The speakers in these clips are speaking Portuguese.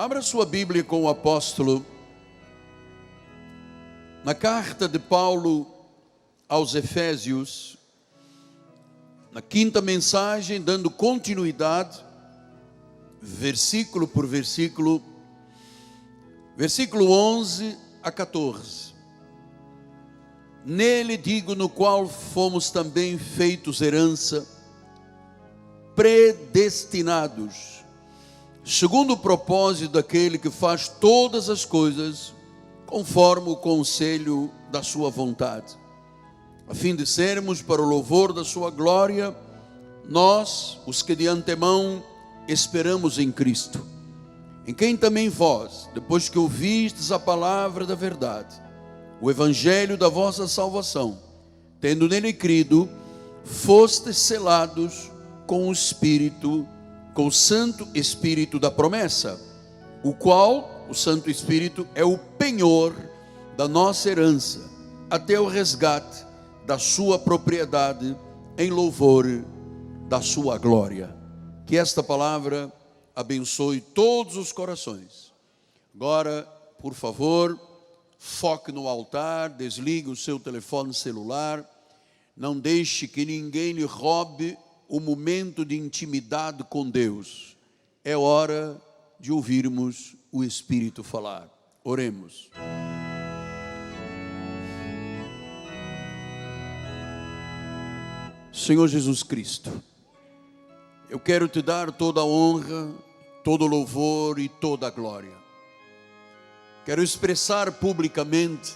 Abra sua Bíblia com o apóstolo, na carta de Paulo aos Efésios, na quinta mensagem, dando continuidade, versículo por versículo, versículo 11 a 14. Nele digo, no qual fomos também feitos herança, predestinados, segundo o propósito daquele que faz todas as coisas conforme o conselho da sua vontade, a fim de sermos para o louvor da sua glória, nós, os que de antemão esperamos em Cristo, em quem também vós, depois que ouvistes a palavra da verdade, o evangelho da vossa salvação, tendo nele crido, fostes selados com o Espírito, com o Santo Espírito da promessa, o qual, o Santo Espírito, é o penhor da nossa herança, até o resgate da sua propriedade, em louvor da sua glória. Que esta palavra abençoe todos os corações. Agora, por favor, foque no altar, desligue o seu telefone celular, não deixe que ninguém lhe roube o momento de intimidade com Deus. É hora de ouvirmos o Espírito falar. Oremos. Senhor Jesus Cristo, eu quero te dar toda a honra, todo o louvor e toda a glória. Quero expressar publicamente,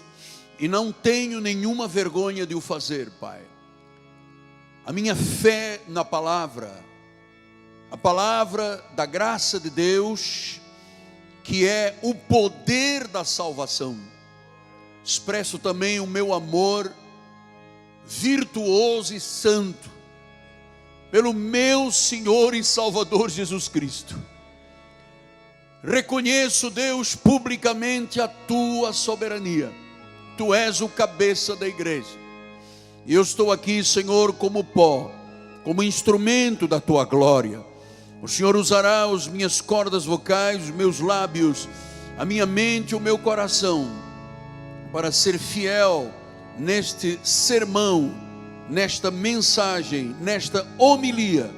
e não tenho nenhuma vergonha de o fazer, Pai, a minha fé na palavra, a palavra da graça de Deus, que é o poder da salvação. Expresso também o meu amor virtuoso e santo pelo meu Senhor e Salvador Jesus Cristo. Reconheço, Deus, publicamente a tua soberania. Tu és o cabeça da igreja. E eu estou aqui, Senhor, como pó, como instrumento da tua glória. O Senhor usará as minhas cordas vocais, os meus lábios, a minha mente, o meu coração, para ser fiel neste sermão, nesta mensagem, nesta homilia,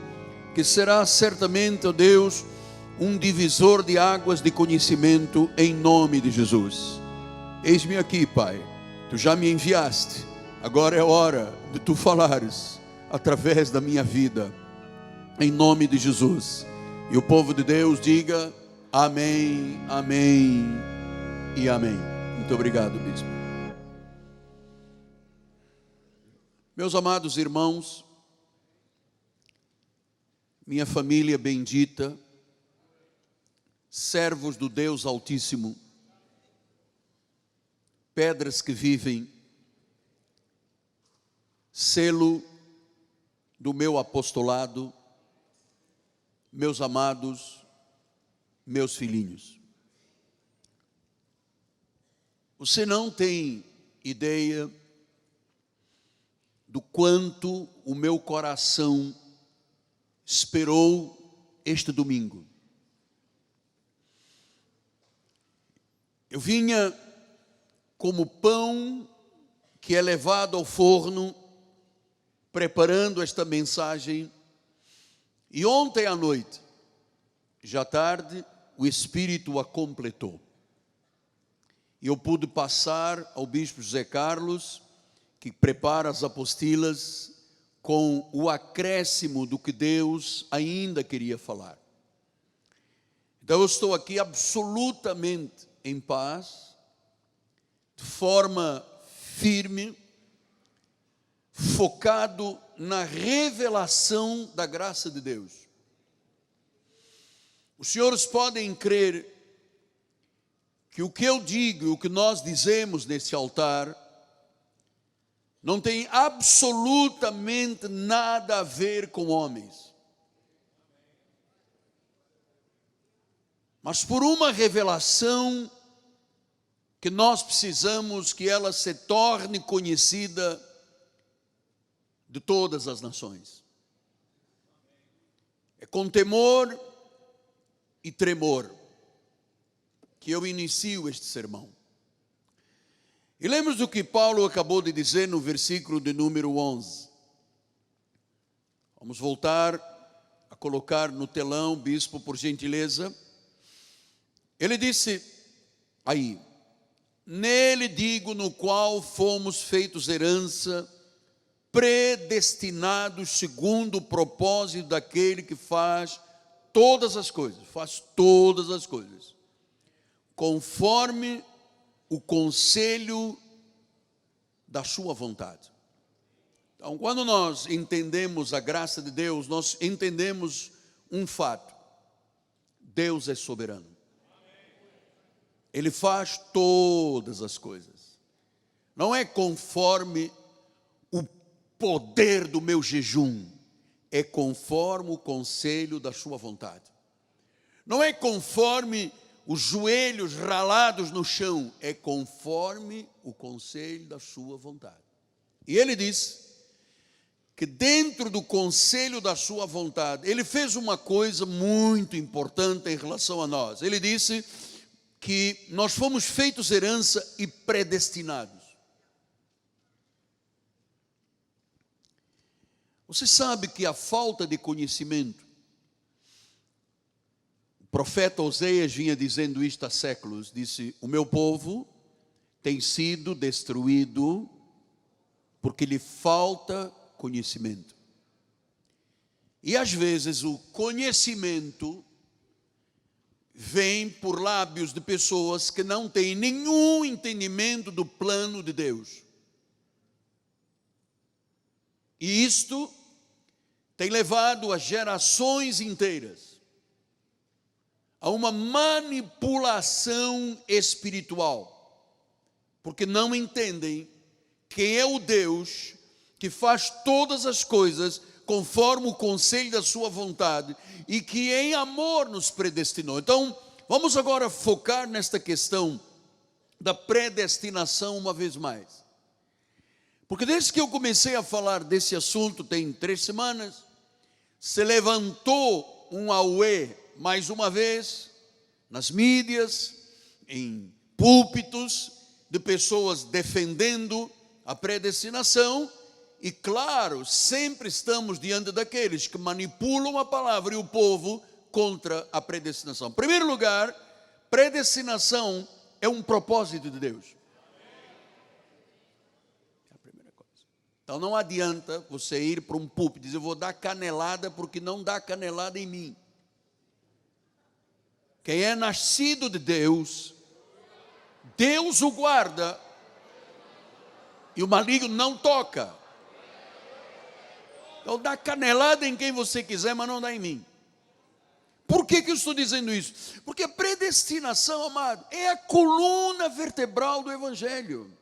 que será certamente, ó Deus, um divisor de águas de conhecimento, em nome de Jesus. Eis-me aqui, Pai, tu já me enviaste, agora é hora de tu falares através da minha vida, em nome de Jesus. E o povo de Deus diga amém, amém e amém. Muito obrigado, bispo. Meus amados irmãos, minha família bendita, servos do Deus Altíssimo, pedras que vivem, selo do meu apostolado, meus amados, meus filhinhos. Você não tem ideia do quanto o meu coração esperou este domingo. Eu vinha como pão que é levado ao forno, preparando esta mensagem, e ontem à noite, já tarde, o Espírito a completou. E eu pude passar ao bispo José Carlos, que prepara as apostilas, com o acréscimo do que Deus ainda queria falar. Então eu estou aqui absolutamente em paz, de forma firme, focado na revelação da graça de Deus. Os senhores podem crer que o que eu digo, o que nós dizemos nesse altar, não tem absolutamente nada a ver com homens, mas por uma revelação que nós precisamos que ela se torne conhecida de todas as nações. É com temor e tremor que eu inicio este sermão. E lembra do que Paulo acabou de dizer no versículo de número 11. Vamos voltar a colocar no telão, bispo, por gentileza. Ele disse aí: nele digo, no qual fomos feitos herança, predestinados segundo o propósito daquele que faz todas as coisas, conforme o conselho da sua vontade. Então, quando nós entendemos a graça de Deus, nós entendemos um fato: Deus é soberano. Ele faz todas as coisas. Não é conforme o poder do meu jejum, é conforme o conselho da sua vontade. Não é conforme os joelhos ralados no chão, é conforme o conselho da sua vontade. E ele diz que dentro do conselho da sua vontade, ele fez uma coisa muito importante em relação a nós. Ele disse que nós fomos feitos herança e predestinados. Você sabe que a falta de conhecimento, o profeta Oséias vinha dizendo isto há séculos, disse: o meu povo tem sido destruído porque lhe falta conhecimento. E às vezes o conhecimento vem por lábios de pessoas que não têm nenhum entendimento do plano de Deus. E isto tem levado as gerações inteiras a uma manipulação espiritual, porque não entendem quem é o Deus que faz todas as coisas conforme o conselho da sua vontade e que em amor nos predestinou. Então, vamos agora focar nesta questão da predestinação uma vez mais. Porque desde que eu comecei a falar desse assunto, tem 3 semanas, se levantou um auê, mais uma vez, nas mídias, em púlpitos, de pessoas defendendo a predestinação. E claro, sempre estamos diante daqueles que manipulam a palavra e o povo contra a predestinação. Em primeiro lugar, predestinação é um propósito de Deus. É a primeira coisa. Então não adianta você ir para um púlpito e dizer: eu vou dar canelada, porque não dá canelada em mim. Quem é nascido de Deus, Deus o guarda e o maligno não toca. Então dá canelada em quem você quiser, mas não dá em mim. Por que eu estou dizendo isso? Porque a predestinação, amado, é a coluna vertebral do Evangelho.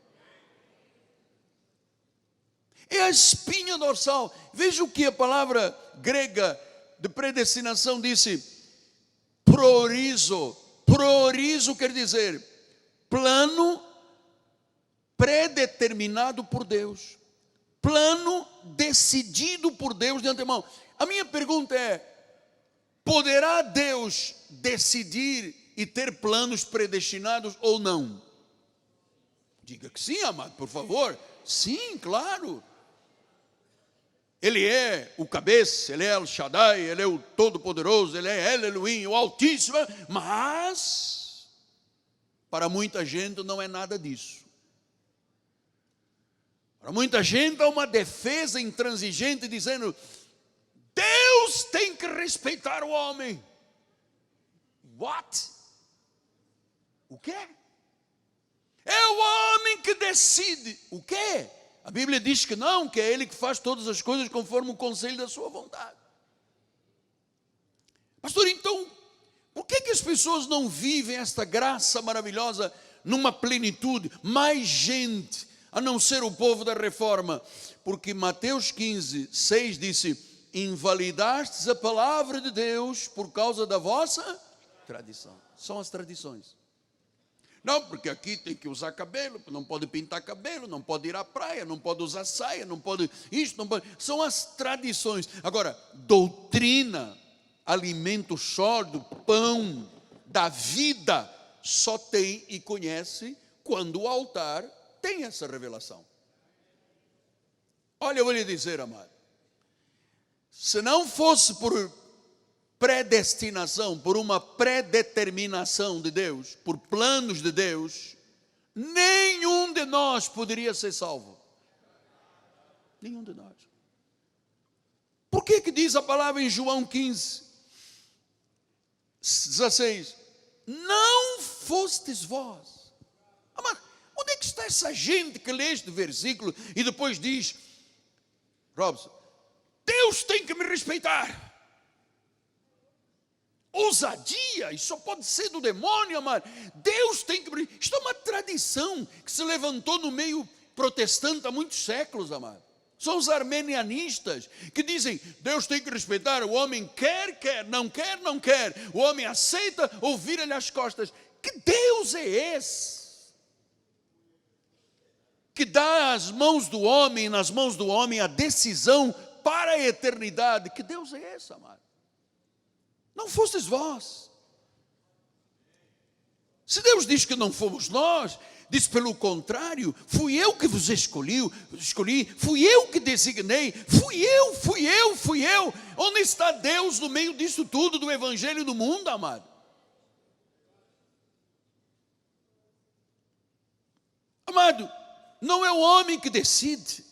É a espinha dorsal. Veja o que a palavra grega de predestinação disse: proorizo. Proorizo quer dizer plano predeterminado por Deus. Plano decidido por Deus de antemão. A minha pergunta é: poderá Deus decidir e ter planos predestinados ou não? Diga que sim, amado, por favor. Sim, claro. Ele é o cabeça, Ele é El Shaddai, Ele é o Todo-Poderoso, Ele é El Elohim, o Altíssimo. Mas para muita gente não é nada disso. Para muita gente há uma defesa intransigente dizendo: Deus tem que respeitar o homem. What? O quê? É o homem que decide. O quê? A Bíblia diz que não, que é Ele que faz todas as coisas conforme o conselho da sua vontade. Pastor, então, por que as pessoas não vivem esta graça maravilhosa numa plenitude? Mais gente, a não ser o povo da reforma. Porque Mateus 15, 6 disse: invalidastes a palavra de Deus por causa da vossa tradição. São as tradições. Não, porque aqui tem que usar cabelo, não pode pintar cabelo, não pode ir à praia, não pode usar saia, não pode isso, não pode. São as tradições. Agora, doutrina, alimento sólido, pão da vida, só tem e conhece quando o altar tem essa revelação. Olha, eu vou lhe dizer, amado, se não fosse por predestinação, por uma predeterminação de Deus, por planos de Deus, nenhum de nós poderia ser salvo. Nenhum de nós. Por que diz a palavra em João 15, 16? Não fostes vós. Amado, onde é que está essa gente que lê este versículo e depois diz, Robson, Deus tem que me respeitar? Ousadia, isso só pode ser do demônio, amado. Deus tem que... Isto é uma tradição que se levantou no meio protestante há muitos séculos, amado. São os armenianistas que dizem, Deus tem que respeitar, o homem quer, não quer, não quer. O homem aceita ou vira-lhe as costas. Que Deus é esse? Que dá nas mãos do homem a decisão para a eternidade. Que Deus é esse, amado? Não fostes vós. Se Deus diz que não fomos nós, diz pelo contrário, fui eu que vos escolhi, fui eu que designei, fui eu. Onde está Deus no meio disso tudo, do evangelho do mundo, amado? Amado, não é o homem que decide,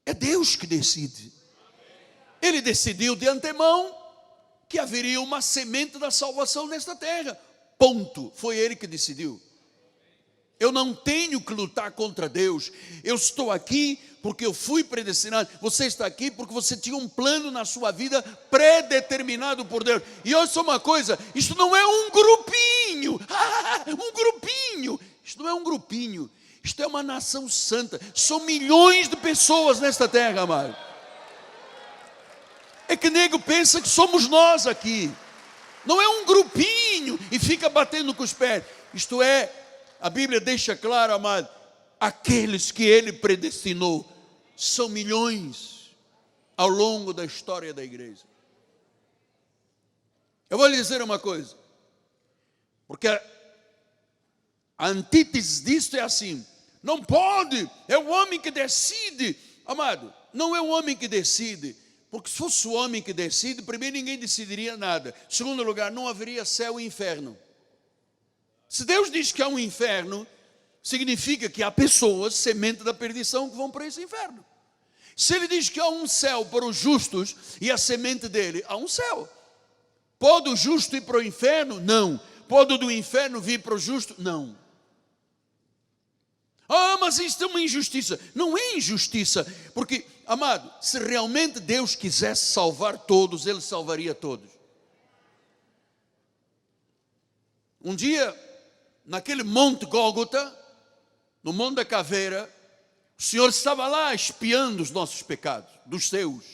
é Deus que decide. Ele decidiu de antemão que haveria uma semente da salvação nesta terra. Ponto. Foi ele que decidiu. Eu não tenho que lutar contra Deus. Eu estou aqui porque eu fui predestinado. Você está aqui porque você tinha um plano na sua vida predeterminado por Deus. E olha só uma coisa, isto não é um grupinho. Um grupinho. Isto não é um grupinho. Isto é uma nação santa. São milhões de pessoas nesta terra, amado. É que nego pensa que somos nós aqui. Não é um grupinho e fica batendo com os pés. Isto é, a Bíblia deixa claro, amado, aqueles que Ele predestinou são milhões ao longo da história da igreja. Eu vou lhe dizer uma coisa, porque a antítese disto é assim, não pode, é o homem que decide. Amado, não é o homem que decide. Porque se fosse o homem que decide, primeiro ninguém decidiria nada. Segundo lugar, não haveria céu e inferno. Se Deus diz que há um inferno, significa que há pessoas, semente da perdição, que vão para esse inferno. Se Ele diz que há um céu para os justos e a semente dele, há um céu. Pode o justo ir para o inferno? Não. Pode o do inferno vir para o justo? Não. Mas isto é uma injustiça. Não é injustiça, porque, amado, se realmente Deus quisesse salvar todos, Ele salvaria todos. Um dia, naquele Monte Gólgota, no Monte da Caveira, o Senhor estava lá espiando os nossos pecados, dos seus.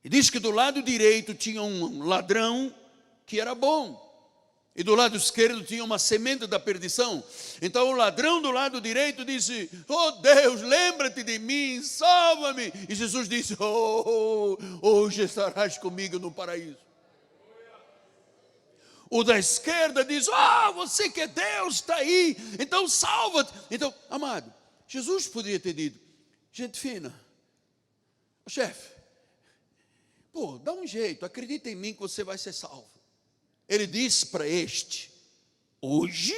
E diz que do lado direito tinha um ladrão que era bom. E do lado esquerdo tinha uma semente da perdição. Então o ladrão do lado direito disse, oh Deus, lembra-te de mim, salva-me. E Jesus disse, hoje estarás comigo no paraíso. O da esquerda diz, você que é Deus, está aí, então salva-te. Então, amado, Jesus poderia ter dito, gente fina, chefe, dá um jeito, acredita em mim que você vai ser salvo. Ele disse para este, hoje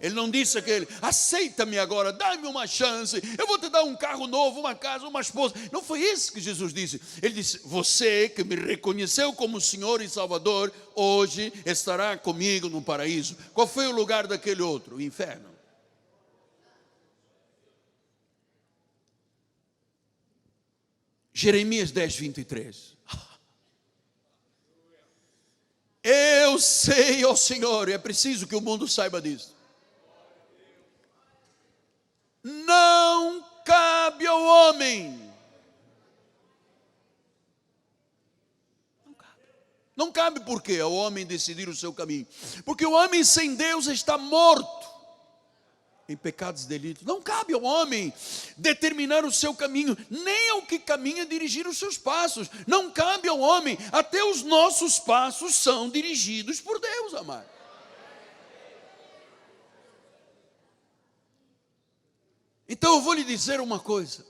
ele não disse aquele, aceita-me agora, dá-me uma chance, eu vou te dar um carro novo, uma casa, uma esposa. Não foi isso que Jesus disse. Ele disse, você que me reconheceu como Senhor e Salvador, hoje estará comigo no paraíso. Qual foi o lugar daquele outro? O inferno. Jeremias 10, 23. Eu sei, ó Senhor, e é preciso que o mundo saiba disso. Não cabe ao homem. Não cabe por quê? Ao homem decidir o seu caminho. Porque o homem sem Deus está morto. em pecados e delitos. Não cabe ao homem determinar o seu caminho, nem ao que caminha dirigir os seus passos. Não cabe ao homem, até os nossos passos são dirigidos por Deus, amado. Então eu vou lhe dizer uma coisa: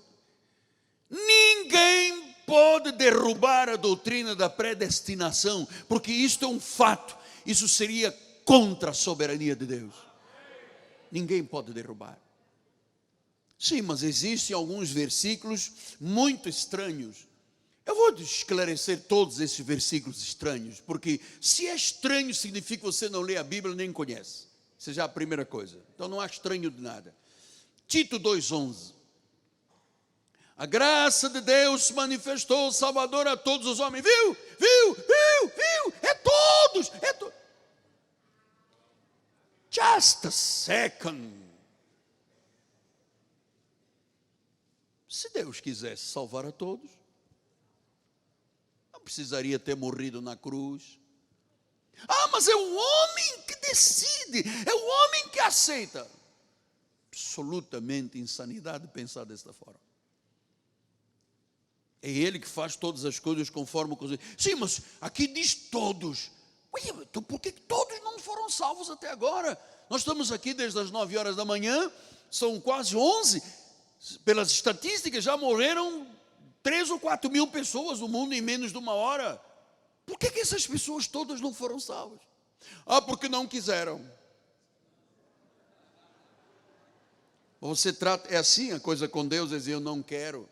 ninguém pode derrubar a doutrina da predestinação, porque isto é um fato. Isso seria contra a soberania de Deus. Ninguém pode derrubar. Sim, mas existem alguns versículos muito estranhos. Eu vou esclarecer todos esses versículos estranhos, porque se é estranho significa que você não lê a Bíblia nem conhece. Essa já é a primeira coisa. Então não há estranho de nada. Tito 2,11. A graça de Deus se manifestou salvador a todos os homens. Viu? É todos. Just a second. Se Deus quisesse salvar a todos, não precisaria ter morrido na cruz. Mas é o homem que decide, é o homem que aceita. Absolutamente insanidade pensar desta forma. É Ele que faz todas as coisas conforme o conselho. Sim, mas aqui diz todos. Então por que todos não foram salvos até agora? Nós estamos aqui desde as 9 horas da manhã, são quase 11. Pelas estatísticas já morreram 3 ou 4 mil pessoas no mundo em menos de 1 hora. Por que essas pessoas todas não foram salvas? Porque não quiseram. Você trata, é assim a coisa com Deus, é dizer, eu não quero.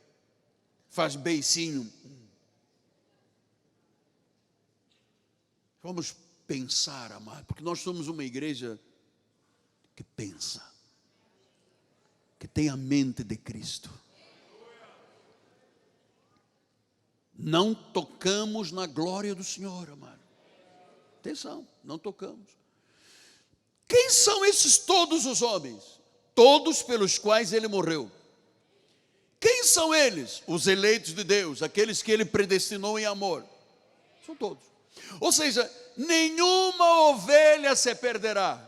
Faz beicinho. Vamos pensar, amado, porque nós somos uma igreja que pensa, que tem a mente de Cristo. Não tocamos na glória do Senhor, amado. Atenção, não tocamos. Quem são esses todos os homens? Todos pelos quais Ele morreu. Quem são eles? Os eleitos de Deus, aqueles que Ele predestinou em amor. São todos. Ou seja, nenhuma ovelha se perderá.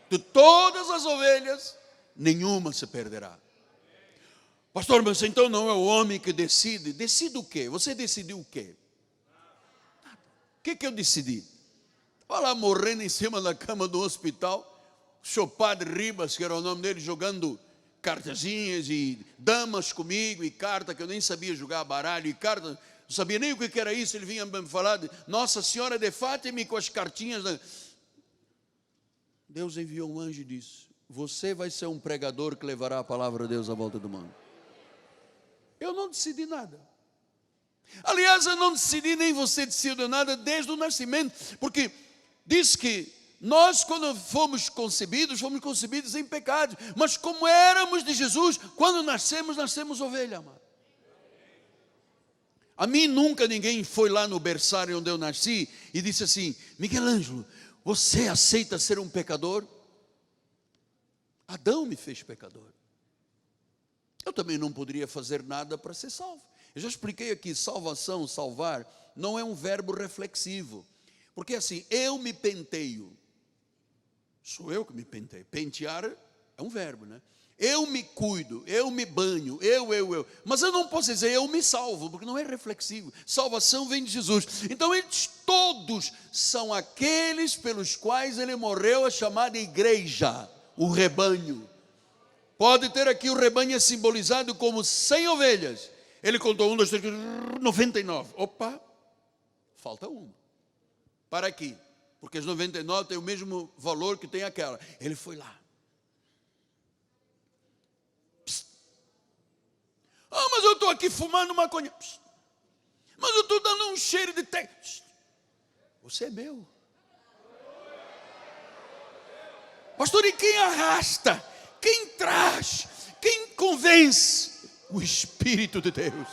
De todas as ovelhas, nenhuma se perderá. Pastor, mas então não é o homem que decide? Decide o quê? Você decidiu o quê? O que eu decidi? Estava lá morrendo em cima da cama do hospital, o senhor Padre Ribas, que era o nome dele, jogando cartazinhas e damas comigo, e carta que eu nem sabia jogar baralho, e carta, não sabia nem o que era isso. Ele vinha me falar de Nossa Senhora de Fátima com as cartinhas. Deus enviou um anjo e disse: você vai ser um pregador que levará a palavra de Deus à volta do mundo. Eu não decidi nada. Aliás, eu não decidi, nem você decidiu nada desde o nascimento, porque diz que nós, quando fomos concebidos em pecado, mas como éramos de Jesus, quando nascemos ovelha, amado. A mim nunca ninguém foi lá no berçário onde eu nasci e disse assim: Miguel Ângelo, você aceita ser um pecador? Adão me fez pecador. Eu também não poderia fazer nada para ser salvo. Eu já expliquei aqui, salvação, salvar, não é um verbo reflexivo. Porque assim, eu me penteio. Sou eu que me penteio. Pentear é um verbo, né? Eu me cuido, eu me banho, eu. Mas eu não posso dizer eu me salvo, porque não é reflexivo. Salvação vem de Jesus. Então eles todos são aqueles pelos quais Ele morreu, a chamada igreja, o rebanho. Pode ter aqui o rebanho simbolizado como 100 ovelhas. Ele contou 1, 2, 3, 99. Opa, falta uma. Para aqui. Porque as 99 têm o mesmo valor que tem aquela. Ele foi lá. Psst. Mas eu estou aqui fumando maconha. Psst. Mas eu estou dando um cheiro de terra. Você é meu. Pastor, e quem arrasta? Quem traz? Quem convence? O Espírito de Deus.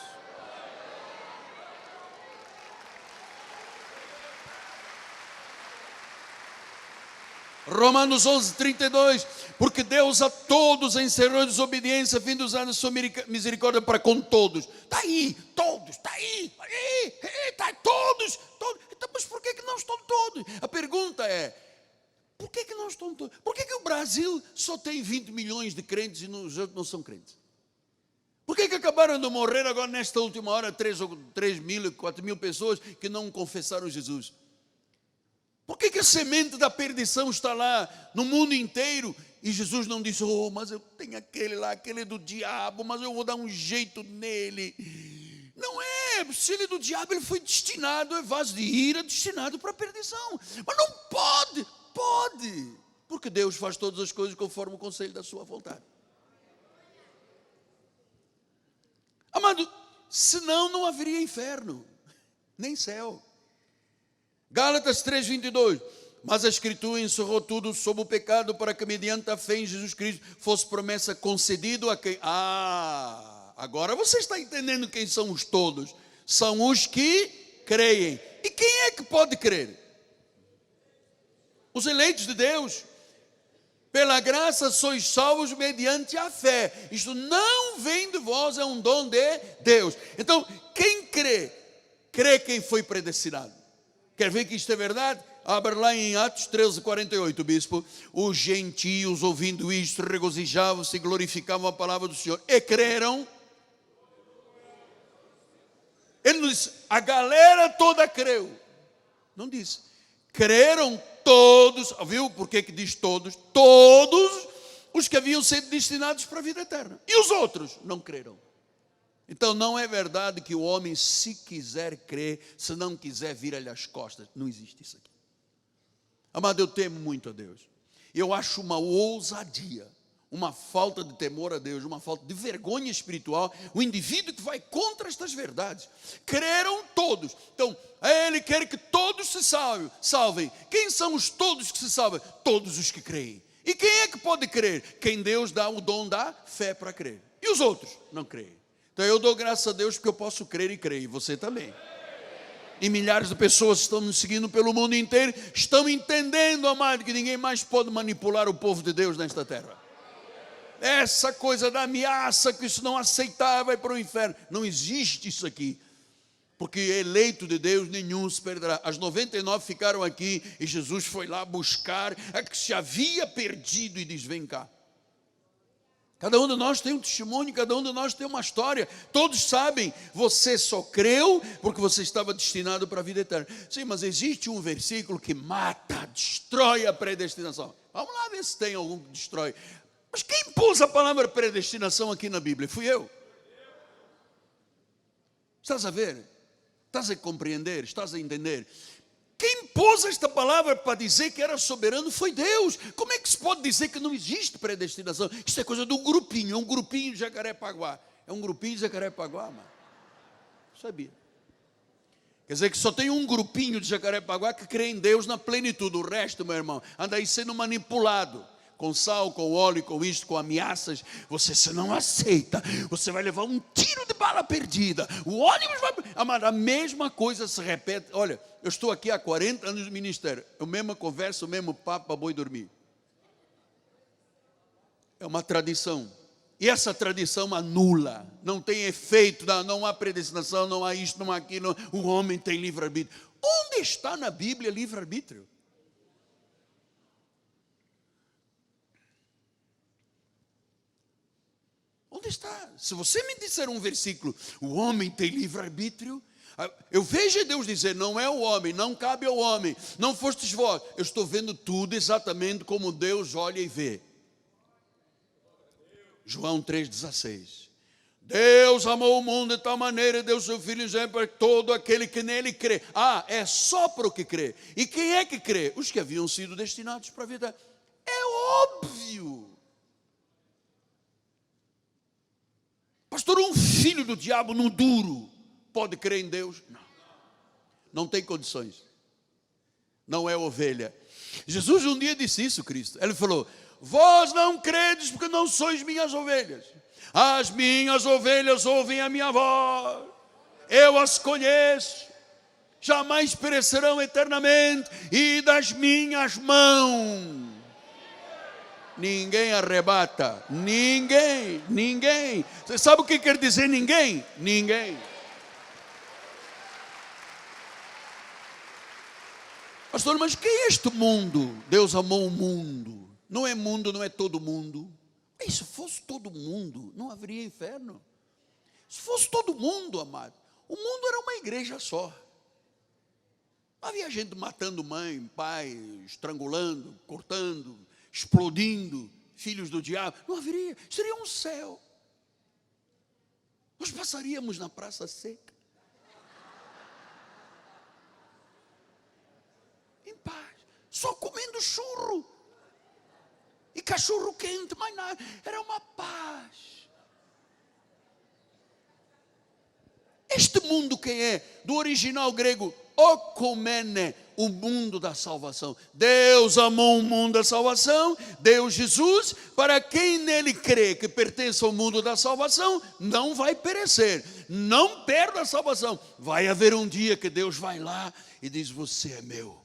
Romanos 11, 32, porque Deus a todos encerrou a desobediência, a fim de usar a sua misericórdia para com todos. Está aí, todos, está aí, está todos. Então, mas por que não estão todos? A pergunta é, por que não estão todos? Por que o Brasil só tem 20 milhões de crentes e os outros não são crentes? Por que acabaram de morrer agora nesta última hora 3 mil, 4 mil pessoas que não confessaram Jesus? Por que a semente da perdição está lá no mundo inteiro e Jesus não disse: oh, mas eu tenho aquele lá, aquele é do diabo, mas eu vou dar um jeito nele? Não é, se ele é do diabo, ele foi destinado, é vaso de ira, destinado para a perdição. Mas não pode, porque Deus faz todas as coisas conforme o conselho da sua vontade. Amado, senão não haveria inferno, nem céu. Gálatas 3:22, mas a Escritura encerrou tudo sob o pecado, para que mediante a fé em Jesus Cristo fosse promessa concedido a quem? Agora você está entendendo quem são os todos. São os que creem. E quem é que pode crer? Os eleitos de Deus. Pela graça sois salvos mediante a fé. Isto não vem de vós, é um dom de Deus. Então, quem crê? Crê quem foi predestinado. Quer ver que isto é verdade? Abra lá em Atos 13:48, bispo. Os gentios, ouvindo isto, regozijavam-se e glorificavam a palavra do Senhor. E creram. Ele não disse, a galera toda creu. Não disse. Creram todos, viu por que diz todos? Todos os que haviam sido destinados para a vida eterna. E os outros não creram. Então não é verdade que o homem, se quiser crer, se não quiser, vira-lhe as costas. Não existe isso aqui. Amado, eu temo muito a Deus. Eu acho uma ousadia, uma falta de temor a Deus, uma falta de vergonha espiritual, o indivíduo que vai contra estas verdades. Creram todos. Então, ele quer que todos se salvem. Quem são os todos que se salvam? Todos os que creem. E quem é que pode crer? Quem Deus dá o dom da fé para crer. E os outros não creem. Então eu dou graças a Deus porque eu posso crer e creio. E você também. E milhares de pessoas estão nos seguindo pelo mundo inteiro, estão entendendo, amado, que ninguém mais pode manipular o povo de Deus nesta terra. Essa coisa da ameaça, que isso não aceitar, vai para o inferno. Não existe isso aqui. Porque eleito de Deus, nenhum se perderá. As 99 ficaram aqui e Jesus foi lá buscar a que se havia perdido e diz, vem cá. Cada um de nós tem um testemunho, cada um de nós tem uma história. Todos sabem, você só creu porque você estava destinado para a vida eterna. Sim, mas existe um versículo que mata, destrói a predestinação. Vamos lá ver se tem algum que destrói. Mas quem pôs a palavra predestinação aqui na Bíblia? Fui eu. Estás a ver? Estás a compreender? Estás a entender? Quem pôs esta palavra para dizer que era soberano foi Deus. Como é que se pode dizer que não existe predestinação? Isso é coisa de um grupinho, é um grupinho de Jacarepaguá. É um grupinho de Jacarepaguá, mano. Sabia? Quer dizer que só tem um grupinho de Jacarepaguá que crê em Deus na plenitude. O resto, meu irmão, anda aí sendo manipulado. Com sal, com óleo, com isto, com ameaças. Você se não aceita, você vai levar um tiro de bala perdida. O ônibus vai... Amado, a mesma coisa se repete. Olha, eu estou aqui há 40 anos de ministério. A mesma conversa, o mesmo papo para boi dormir. É uma tradição. E essa tradição anula. Não tem efeito, não há predestinação, não há isto, não há aquilo. O homem tem livre-arbítrio. Onde está na Bíblia livre-arbítrio? Onde está? Se você me disser um versículo, o homem tem livre-arbítrio, eu vejo Deus dizer, não é o homem, não cabe ao homem, não fostes vós. Eu estou vendo tudo exatamente como Deus olha e vê. João 3,16. Deus amou o mundo de tal maneira, deu seu Filho exemplo para todo aquele que nele crê. É só para o que crê. E quem é que crê? Os que haviam sido destinados para a vida. É óbvio. Pastor, um filho do diabo no duro pode crer em Deus? Não. Não tem condições. Não é ovelha. Jesus um dia disse isso, Cristo. Ele falou, vós não credes porque não sois minhas ovelhas. As minhas ovelhas ouvem a minha voz. Eu as conheço. Jamais perecerão eternamente. E das minhas mãos ninguém arrebata. Ninguém. Você sabe o que quer dizer ninguém? Ninguém. Pastor, mas quem é este mundo? Deus amou o mundo. não é mundo, não é todo mundo. E se fosse todo mundo, não haveria inferno. Se fosse todo mundo, amado, o mundo era uma igreja só. Havia gente matando mãe, pai, estrangulando, cortando, explodindo, filhos do diabo. Não haveria, seria um céu. Nós passaríamos na praça seca, em paz, só comendo churro e cachorro quente, mais nada. Era uma paz. Este mundo quem é? Do original grego, okomene, o mundo da salvação. Deus amou o mundo da salvação, deu Jesus, para quem nele crê que pertence ao mundo da salvação, não vai perecer, não perde a salvação. Vai haver um dia que Deus vai lá e diz, você é meu.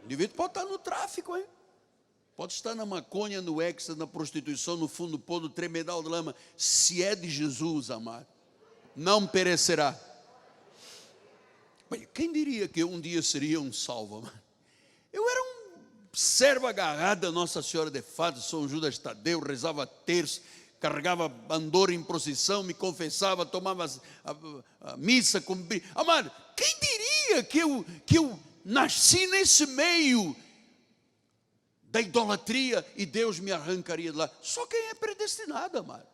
O indivíduo pode estar no tráfico, hein? Pode estar na maconha, no êxtase, na prostituição, no fundo do poço, no tremedal de lama. Se é de Jesus, amado, não perecerá. Bem, quem diria que eu um dia seria um salvo, amado? Eu era um servo agarrado a Nossa Senhora de Fátima, São Judas Tadeu, rezava terço, carregava andor em procissão, me confessava, tomava a missa. Amado, quem diria que eu nasci nesse meio da idolatria e Deus me arrancaria de lá? Só quem é predestinado, amado.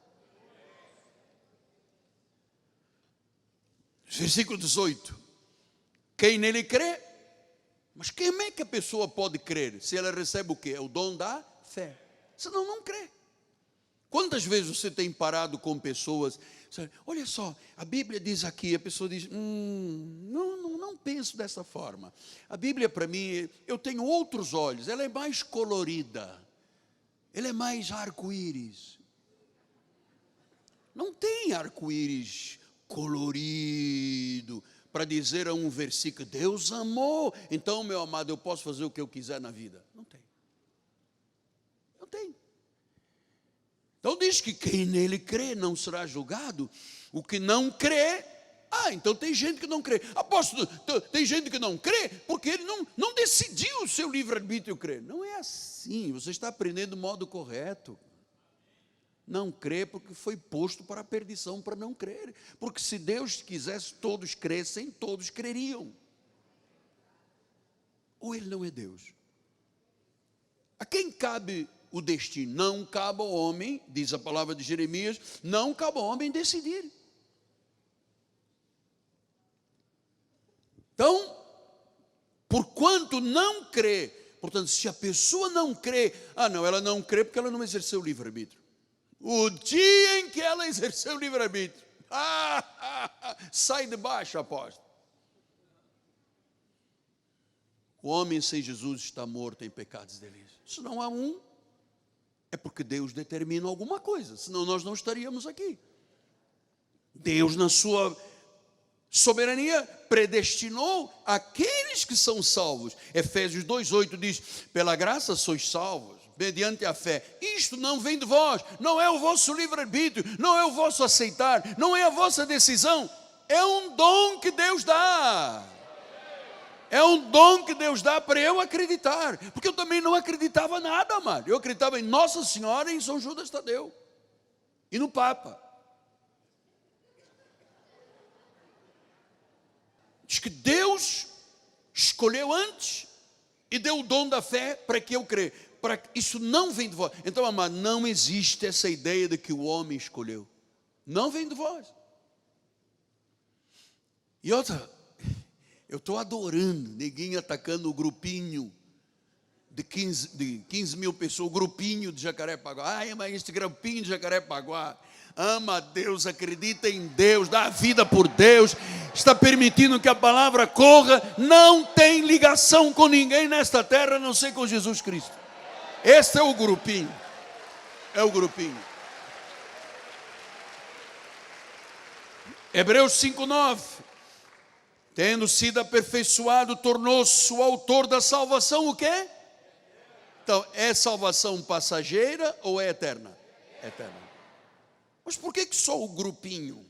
Versículo 18. Quem nele crê, mas como é que a pessoa pode crer? Se ela recebe o quê? É o dom da fé. Senão não crê. Quantas vezes você tem parado com pessoas, olha só, a Bíblia diz aqui, a pessoa diz, não penso dessa forma. A Bíblia para mim, eu tenho outros olhos, ela é mais colorida, ela é mais arco-íris. Não tem arco-íris colorido para dizer a um versículo, Deus amou, então, meu amado, eu posso fazer o que eu quiser na vida. Não tem. Não tem. Então diz que quem nele crê não será julgado. O que não crê, então tem gente que não crê. Apóstolo, tem gente que não crê porque ele não decidiu o seu livre-arbítrio crer. Não é assim, você está aprendendo do modo correto. Não crê porque foi posto para a perdição, para não crer. Porque se Deus quisesse todos crescem, todos creriam. Ou ele não é Deus? A quem cabe o destino? Não cabe ao homem, diz a palavra de Jeremias, não cabe ao homem decidir. Então, porquanto não crê, portanto, se a pessoa não crê, ela não crê porque ela não exerceu o livre-arbítrio. O dia em que ela exerceu o livre-arbítrio, sai de baixo, apóstolo. O homem sem Jesus está morto em pecados dele. Se não há um, é porque Deus determina alguma coisa, senão nós não estaríamos aqui. Deus, na sua soberania, predestinou aqueles que são salvos. Efésios 2,8 diz, pela graça sois salvos, mediante a fé. Isto não vem de vós, não é o vosso livre-arbítrio, não é o vosso aceitar, não é a vossa decisão, é um dom que Deus dá. É um dom que Deus dá para eu acreditar, porque eu também não acreditava nada, amado. Eu acreditava em Nossa Senhora e em São Judas Tadeu e no Papa. Diz que Deus escolheu antes e deu o dom da fé para que eu creia. Isso não vem de vós. Então, amado, não existe essa ideia de que o homem escolheu. Não vem de vós. E outra, eu estou adorando ninguém atacando o grupinho de 15 mil pessoas, o grupinho de Jacarepaguá. Mas este grupinho de Jacarepaguá ama a Deus, acredita em Deus, dá a vida por Deus, está permitindo que a palavra corra, não tem ligação com ninguém nesta terra, a não ser com Jesus Cristo. Esse é o grupinho. É o grupinho. Hebreus 5,9. Tendo sido aperfeiçoado, tornou-se o autor da salvação, o quê? Então, é salvação passageira ou é eterna? Eterna. Mas por que só o grupinho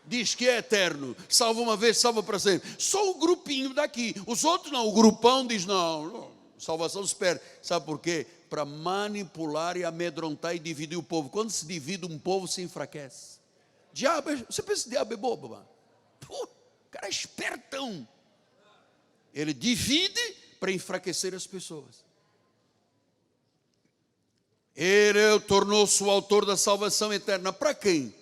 diz que é eterno? Salva uma vez, salva para sempre. Só o grupinho daqui. Os outros não, o grupão diz não. Salvação se perde. Sabe por quê? Para manipular e amedrontar e dividir o povo. Quando se divide um povo, se enfraquece. Você pensa que o diabo é bobo, mano? Pô, o cara é espertão. Ele divide para enfraquecer as pessoas. Ele tornou-se o autor da salvação eterna. Para quem?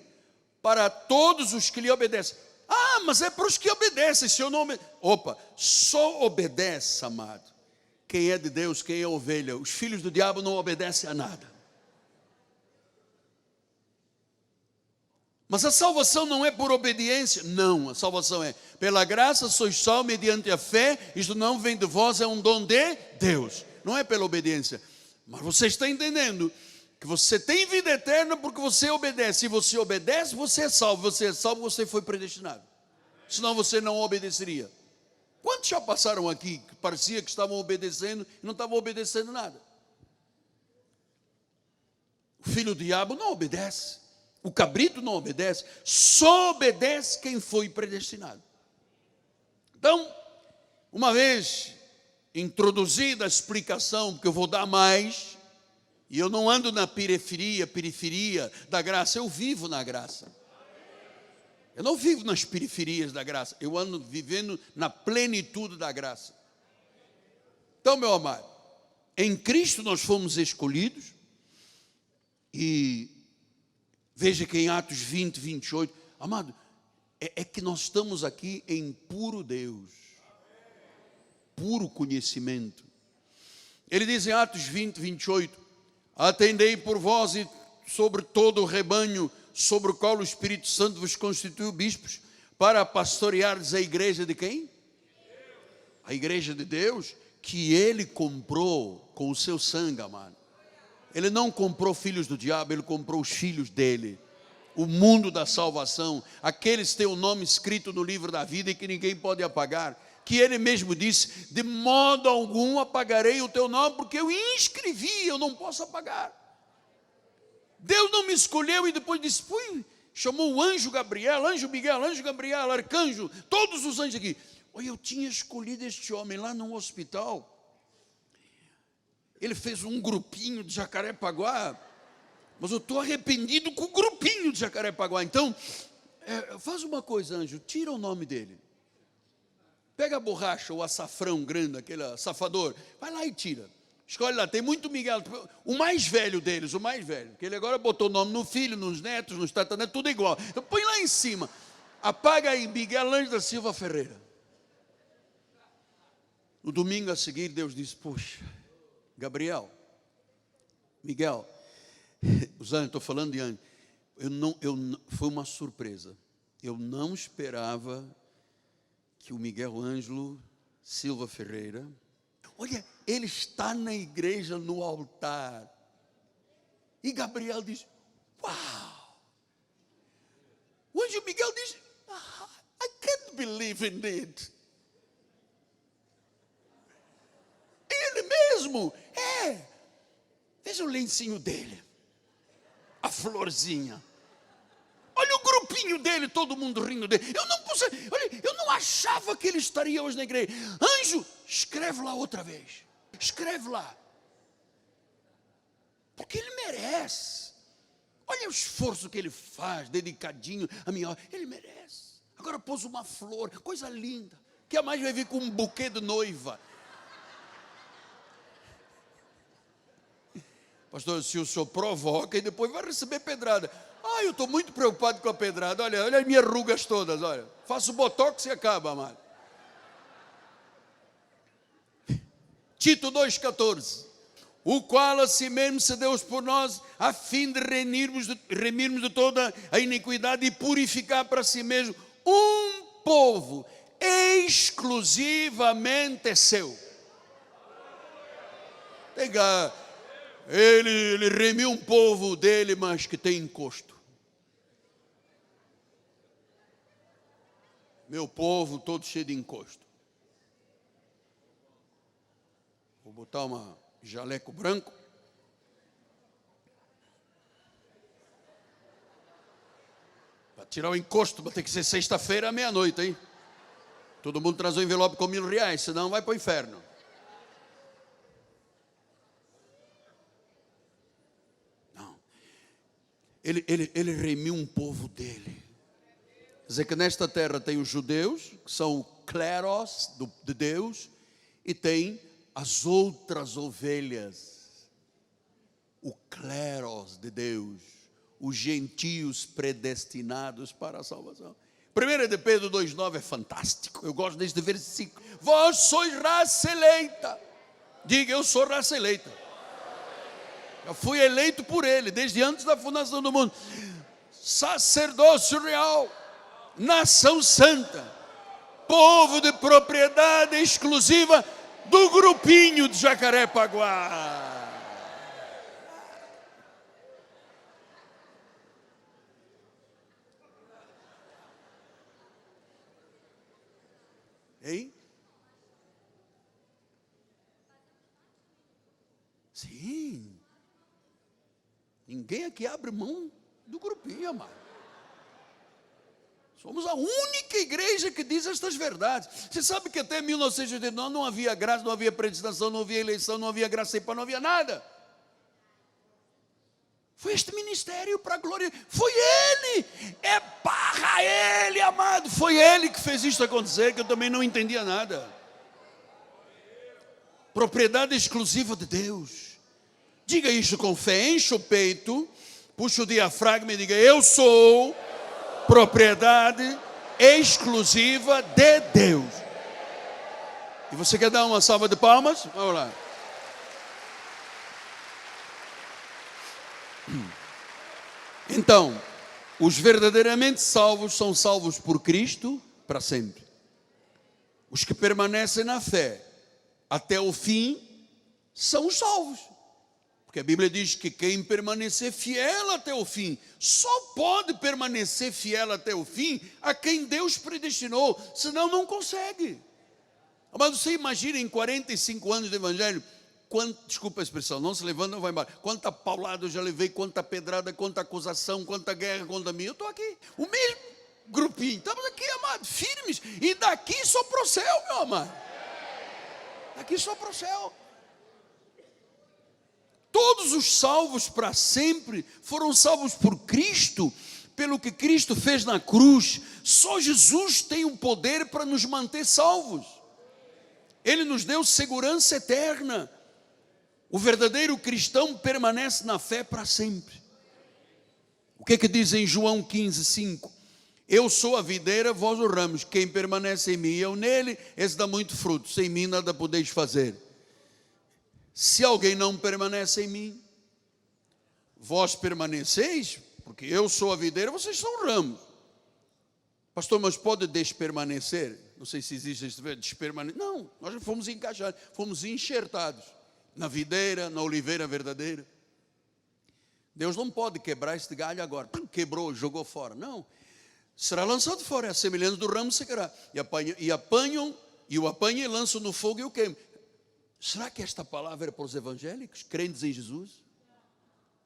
Para todos os que lhe obedecem. Ah, mas é para os que obedecem. Se eu não Opa, só obedece, amado, quem é de Deus, quem é ovelha. Os filhos do diabo não obedecem a nada. Mas a salvação não é por obediência. Não, a salvação é pela graça sois salvos mediante a fé. Isto não vem de vós, é um dom de Deus. Não é pela obediência. Mas você está entendendo que você tem vida eterna porque você obedece. Se você obedece, você é salvo. Você é salvo, você foi predestinado. Senão você não obedeceria. Quantos já passaram aqui que parecia que estavam obedecendo e não estavam obedecendo nada? O filho do diabo não obedece. O cabrito não obedece. Só obedece quem foi predestinado. Então, uma vez introduzida a explicação, porque eu vou dar mais, e eu não ando na periferia da graça, eu vivo na graça. Eu não vivo nas periferias da graça, eu ando vivendo na plenitude da graça. Então, meu amado, em Cristo nós fomos escolhidos, e veja que em Atos 20, 28, amado, é que nós estamos aqui em puro Deus, puro conhecimento. Ele diz em Atos 20, 28, atendei por vós e sobre todo o rebanho, sobre o qual o Espírito Santo vos constituiu bispos, para pastoreardes a igreja de quem? A igreja de Deus, que Ele comprou com o seu sangue, amado. Ele não comprou filhos do diabo, Ele comprou os filhos dEle. O mundo da salvação, aqueles que têm o nome escrito no livro da vida e que ninguém pode apagar. Que Ele mesmo disse, de modo algum apagarei o teu nome, porque eu inscrevi, eu não posso apagar. Deus não me escolheu e depois disse, chamou o anjo Gabriel, anjo Miguel, anjo Gabriel, arcanjo, todos os anjos aqui. Olha, eu tinha escolhido este homem lá no hospital. Ele fez um grupinho de Jacarepaguá, mas eu estou arrependido com o grupinho de Jacarepaguá. Então, faz uma coisa, anjo, tira o nome dele. Pega a borracha, o açafrão grande, aquele safador, vai lá e tira. Escolhe lá, tem muito Miguel, o mais velho deles, o mais velho, que ele agora botou o nome no filho, nos netos, nos tataranetos, tudo igual. Então põe lá em cima, apaga aí Miguel Ângelo da Silva Ferreira. No domingo a seguir, Deus disse, poxa, Gabriel, Miguel, os anjos, estou falando de anjos, foi uma surpresa. Eu não esperava que o Miguel Ângelo Silva Ferreira, olha, ele está na igreja no altar. E Gabriel diz, uau. O anjo Miguel diz, I can't believe in it. Ele mesmo, veja o lencinho dele, a florzinha. Olha o grupinho dele, todo mundo rindo dele. Eu não achava que ele estaria hoje na igreja. Anjo, escreve lá outra vez. Escreve lá. Porque ele merece. Olha o esforço que ele faz, dedicadinho a minha hora. Ele merece. Agora pôs uma flor, coisa linda. Que a mais vai vir com um buquê de noiva. Pastor, se o senhor provoca e depois vai receber pedrada. Eu estou muito preocupado com a pedrada. Olha as minhas rugas todas, olha. Faço botox e acaba, amado. Tito 2,14. O qual a si mesmo se deu por nós, a fim de remirmos de toda a iniquidade e purificar para si mesmo um povo exclusivamente seu. Ele remiu um povo dele, mas que tem encosto. Meu povo todo cheio de encosto. Vou botar uma jaleco branco. Para tirar o encosto, vai ter que ser sexta-feira à meia-noite, hein? Todo mundo traz um envelope com R$1.000, senão vai para o inferno. ele remiu um povo dele. Quer dizer que nesta terra tem os judeus, que são o cleros de Deus, e tem as outras ovelhas, o cleros de Deus, os gentios predestinados para a salvação. 1 de Pedro 2,9 é fantástico, eu gosto deste versículo. Vós sois raça eleita. Diga, eu sou raça eleita. Eu fui eleito por ele, desde antes da fundação do mundo. Sacerdócio real, nação santa, povo de propriedade exclusiva do grupinho de Jacarepaguá. Hein? Sim. Ninguém aqui abre mão do grupinho, amado. Somos a única igreja que diz estas verdades. Você sabe que até 1989 não havia graça, não havia predestinação, não havia eleição, não havia graça e paz, não havia nada. Foi este ministério para a glória. Foi ele. É para ele, amado. Foi ele que fez isto acontecer, que eu também não entendia nada. Propriedade exclusiva de Deus. Diga isso com fé, enche o peito, puxa o diafragma e diga, eu sou propriedade exclusiva de Deus. E você quer dar uma salva de palmas? Vamos lá. Então, os verdadeiramente salvos são salvos por Cristo para sempre. Os que permanecem na fé até o fim são os salvos. Porque a Bíblia diz que quem permanecer fiel até o fim, só pode permanecer fiel até o fim a quem Deus predestinou, senão não consegue. Mas você imagina em 45 anos de evangelho, desculpa a expressão, não se levanta, não vai embora. Quanta paulada eu já levei, quanta pedrada, quanta acusação, quanta guerra contra mim. Eu estou aqui, o mesmo grupinho, estamos aqui, amado, firmes. E daqui só para o céu, meu amado. Daqui só para o céu. Todos os salvos para sempre foram salvos por Cristo, pelo que Cristo fez na cruz. Só Jesus tem o poder para nos manter salvos. Ele nos deu segurança eterna. O verdadeiro cristão permanece na fé para sempre. O que diz em João 15:5? Eu sou a videira, vós os ramos. Quem permanece em mim e eu nele, esse dá muito fruto. Sem mim nada podeis fazer. Se alguém não permanece em mim, vós permaneceis, porque eu sou a videira, vocês são ramos. Pastor, mas pode despermanecer? Não sei se existe esse verbo, despermanecer. Não, nós já fomos encaixados, fomos enxertados na videira, na oliveira verdadeira. Deus não pode quebrar este galho agora. Quebrou, jogou fora. Não. Será lançado fora, é a semelhança do ramo secará. E apanham, e o apanham e lançam no fogo e o queimam. Será que esta palavra é para os evangélicos, crentes em Jesus?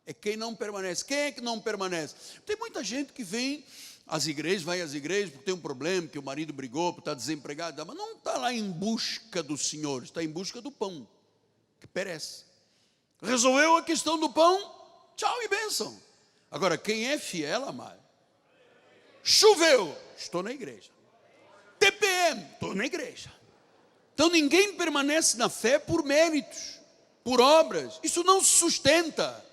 É quem não permanece. Quem é que não permanece? Tem muita gente que vem às igrejas, vai às igrejas porque tem um problema, que o marido brigou, porque está desempregado, mas não está lá em busca do Senhor, está em busca do pão, que perece. Resolveu a questão do pão, tchau e bênção. Agora, quem é fiel, amado? Choveu, estou na igreja. TPM, estou na igreja. Então ninguém permanece na fé por méritos, por obras. Isso não se sustenta.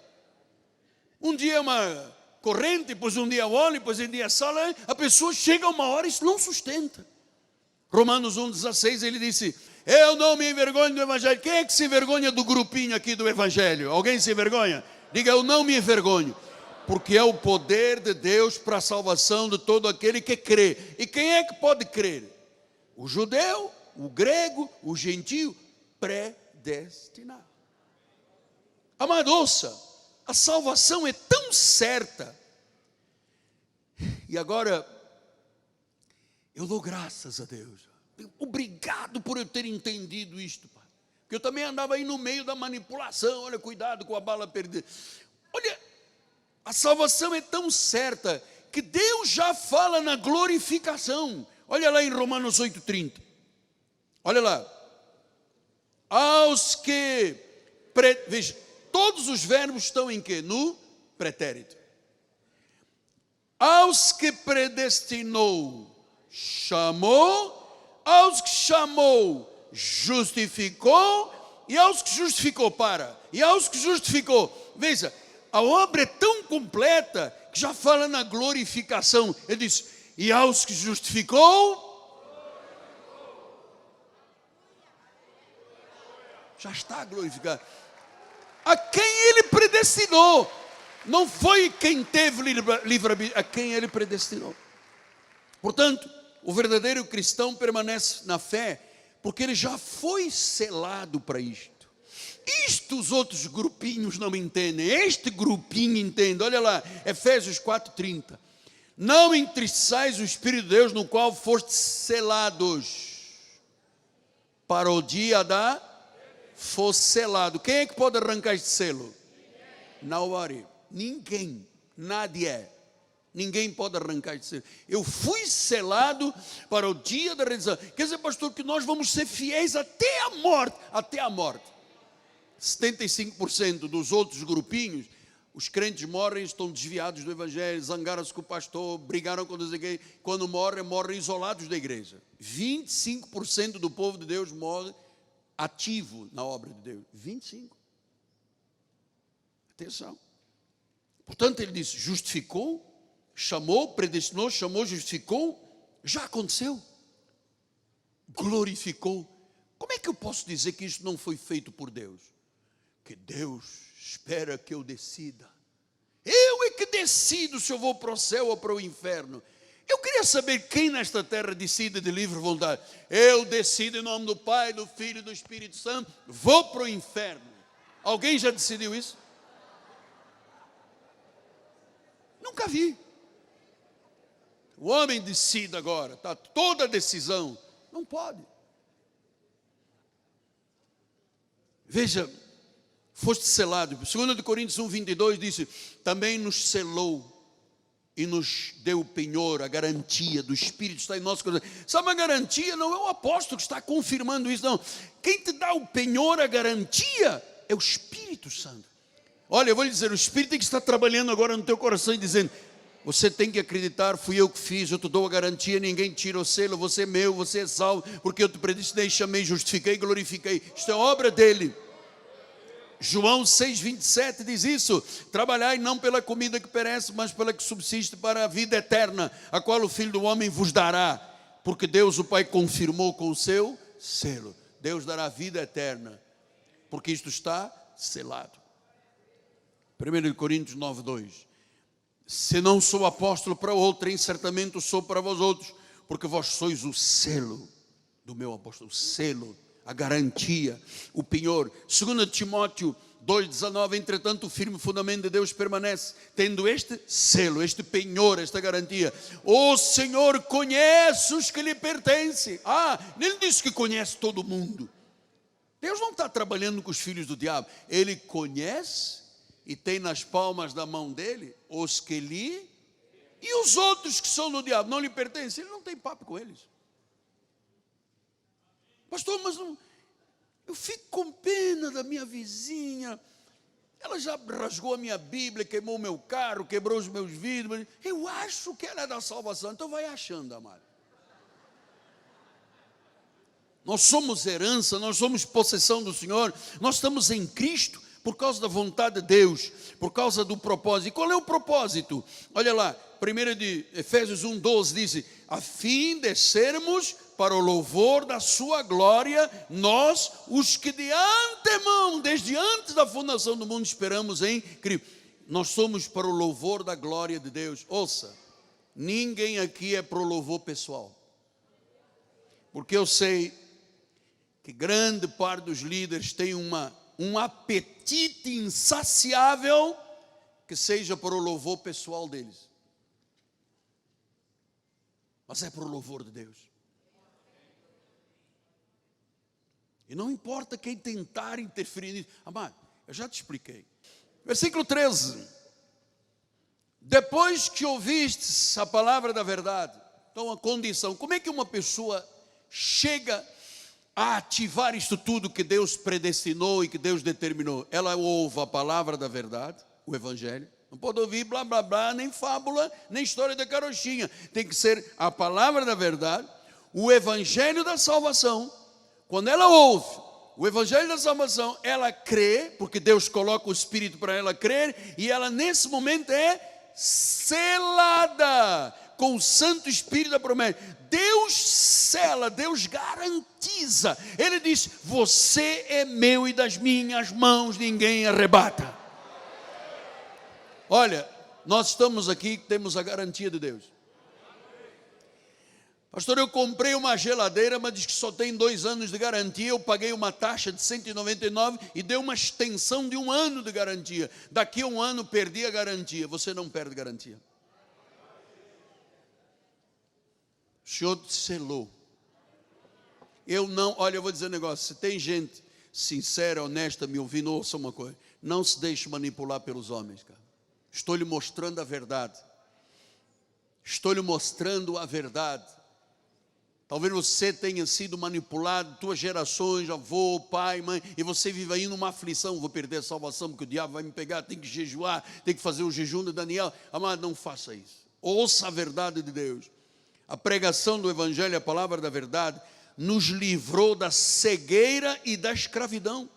Um dia é uma corrente, depois um dia óleo, depois um dia sal. A pessoa chega a uma hora, isso não sustenta. Romanos 1,16, ele disse, eu não me envergonho do evangelho. Quem é que se envergonha do grupinho aqui do evangelho? Alguém se envergonha? Diga, eu não me envergonho. Porque é o poder de Deus para a salvação de todo aquele que crê. E quem é que pode crer? O judeu, o grego, o gentio, predestinado. Amado, ouça, a salvação é tão certa. E agora, eu dou graças a Deus. Obrigado por eu ter entendido isto, pai. Porque eu também andava aí no meio da manipulação. Olha, cuidado com a bala perdida. Olha, a salvação é tão certa que Deus já fala na glorificação. Olha lá em Romanos 8,30. Olha lá. Aos que... Veja, todos os verbos estão em quê? No pretérito. aos que predestinou, chamou, aos que chamou, justificou, e aos que justificou, e aos que justificou. Veja, a obra é tão completa que já fala na glorificação. Ele diz, e aos que justificou, já está glorificado. A quem ele predestinou, não foi quem teve livre-arbítrio, a quem ele predestinou. Portanto, o verdadeiro cristão permanece na fé, porque ele já foi selado para isto. Isto os outros grupinhos não entendem, este grupinho entende. Olha lá, Efésios 4:30. Não entristeçais o Espírito de Deus, no qual fostes selados para o dia da... Fosse selado. Quem é que pode arrancar este selo? Nobody. Ninguém. Nadie. Ninguém pode arrancar este selo. Eu fui selado para o dia da redenção. Quer dizer, pastor, que nós vamos ser fiéis até a morte. Até a morte. 75% dos outros grupinhos, os crentes morrem, estão desviados do evangelho, zangaram-se com o pastor, brigaram com Deus. Quando morrem isolados da igreja. 25% do povo de Deus morre ativo na obra de Deus. 25. Atenção. Portanto, ele diz, justificou, chamou, predestinou, chamou, justificou, já aconteceu. Glorificou. Como é que eu posso dizer que isso não foi feito por Deus? Que Deus espera que eu decida. Eu é que decido se eu vou para o céu ou para o inferno. Eu queria saber quem nesta terra decide de livre vontade. Eu decido em nome do Pai, do Filho e do Espírito Santo, vou para o inferno. Alguém já decidiu isso? Nunca vi. O homem decide agora, está toda a decisão. Não pode. Veja, foste selado. 2 Coríntios 1:22 diz, também nos selou e nos deu o penhor, a garantia do Espírito está em nosso coração. Sabe, a garantia não é o apóstolo que está confirmando isso, não. Quem te dá o penhor, a garantia, é o Espírito Santo. Olha, eu vou lhe dizer, o Espírito tem que estar trabalhando agora no teu coração e dizendo, você tem que acreditar, fui eu que fiz, eu te dou a garantia, ninguém tira o selo, você é meu, você é salvo, porque eu te predestinei, chamei, justifiquei, glorifiquei. Isto é obra dele. João 6:27 diz isso, trabalhai não pela comida que perece, mas pela que subsiste para a vida eterna, a qual o Filho do Homem vos dará, porque Deus o Pai confirmou com o seu selo. Deus dará vida eterna, porque isto está selado. 1 Coríntios 9:2. Se não sou apóstolo para outrem, certamente sou para vós outros, porque vós sois o selo do meu apóstolo, o selo, a garantia, o penhor. 2 Timóteo 2:19, entretanto o firme fundamento de Deus permanece, tendo este selo, este penhor, esta garantia. O Senhor conhece os que lhe pertencem. Ele disse que conhece todo mundo. Deus não está trabalhando com os filhos do diabo. Ele conhece e tem nas palmas da mão dele os que lhe... E os outros que são do diabo, não lhe pertencem, ele não tem papo com eles. Pastor, mas não, eu fico com pena da minha vizinha. Ela já rasgou a minha Bíblia, queimou o meu carro, quebrou os meus vidros. Eu acho que ela é da salvação. Então vai achando, amado. Nós somos herança, nós somos possessão do Senhor. Nós estamos em Cristo por causa da vontade de Deus, por causa do propósito. E qual é o propósito? Olha lá, 1 de Efésios 1:12 diz, a fim de sermos para o louvor da sua glória, nós, os que de antemão, desde antes da fundação do mundo, esperamos em Cristo. Nós somos para o louvor da glória de Deus. Ouça, ninguém aqui é para o louvor pessoal. Porque eu sei que grande parte dos líderes tem um apetite insaciável que seja para o louvor pessoal deles. Mas é para o louvor de Deus. E não importa quem tentar interferir nisso. Amado, eu já te expliquei. Versículo 13. Depois que ouvistes a palavra da verdade, então a condição, como é que uma pessoa chega a ativar isto tudo que Deus predestinou e que Deus determinou? Ela ouve a palavra da verdade, o Evangelho. Não pode ouvir blá, blá, blá, nem fábula, nem história da carochinha. Tem que ser a palavra da verdade, o evangelho da salvação. Quando ela ouve o evangelho da salvação, ela crê, porque Deus coloca o Espírito para ela crer, e ela nesse momento é selada com o Santo Espírito da promessa. Deus sela, Deus garantiza. Ele diz: você é meu e das minhas mãos ninguém arrebata. Olha, nós estamos aqui, temos a garantia de Deus. Pastor, eu comprei uma geladeira, mas diz que só tem 2 anos de garantia. Eu paguei uma taxa de 199 e deu uma extensão de 1 ano de garantia. Daqui a 1 ano perdi a garantia. Você não perde garantia. O Senhor selou. Eu não, olha, eu vou dizer um negócio. Se tem gente sincera, honesta, me ouvindo, ouça uma coisa. Não se deixe manipular pelos homens, cara. Estou lhe mostrando a verdade. Estou lhe mostrando a verdade. Talvez você tenha sido manipulado, tuas gerações, avô, pai, mãe, e você vive aí numa aflição: vou perder a salvação porque o diabo vai me pegar, tem que jejuar, tem que fazer o jejum de Daniel. Amado, não faça isso. Ouça a verdade de Deus. A pregação do evangelho, a palavra da verdade, nos livrou da cegueira e da escravidão.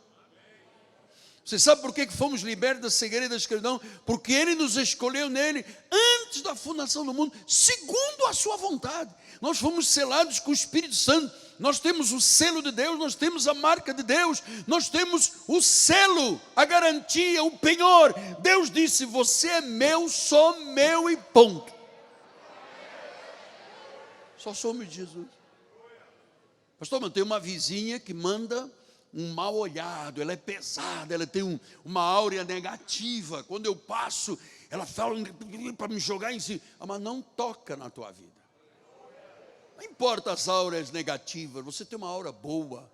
Você sabe por que fomos libertos da cegueira e da escravidão? Porque Ele nos escolheu nele antes da fundação do mundo, segundo a sua vontade. Nós fomos selados com o Espírito Santo. Nós temos o selo de Deus, nós temos a marca de Deus, nós temos o selo, a garantia, o penhor. Deus disse: você é meu, só meu e ponto. Só somos de Jesus. Pastor, mas tem uma vizinha que manda um mal olhado, ela é pesada, ela tem uma áurea negativa. Quando eu passo, ela fala para me jogar em si. Mas não toca na tua vida. Não importa as áureas negativas, você tem uma aura boa.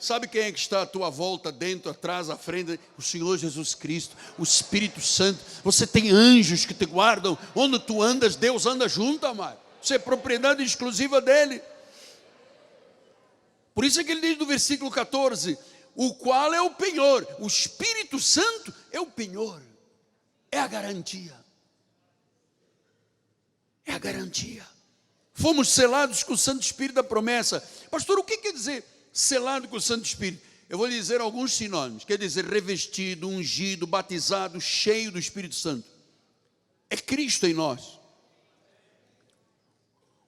Sabe quem é que está à tua volta, dentro, atrás, à frente? O Senhor Jesus Cristo, o Espírito Santo. Você tem anjos que te guardam. Onde tu andas, Deus anda junto, amado. Você é propriedade exclusiva dele. Por isso é que ele diz no versículo 14: o qual é o penhor. O Espírito Santo é o penhor, é a garantia. É a garantia. Fomos selados com o Santo Espírito da promessa. Pastor, o que quer dizer selado com o Santo Espírito? Eu vou lhe dizer alguns sinônimos. Quer dizer revestido, ungido, batizado, cheio do Espírito Santo. É Cristo em nós.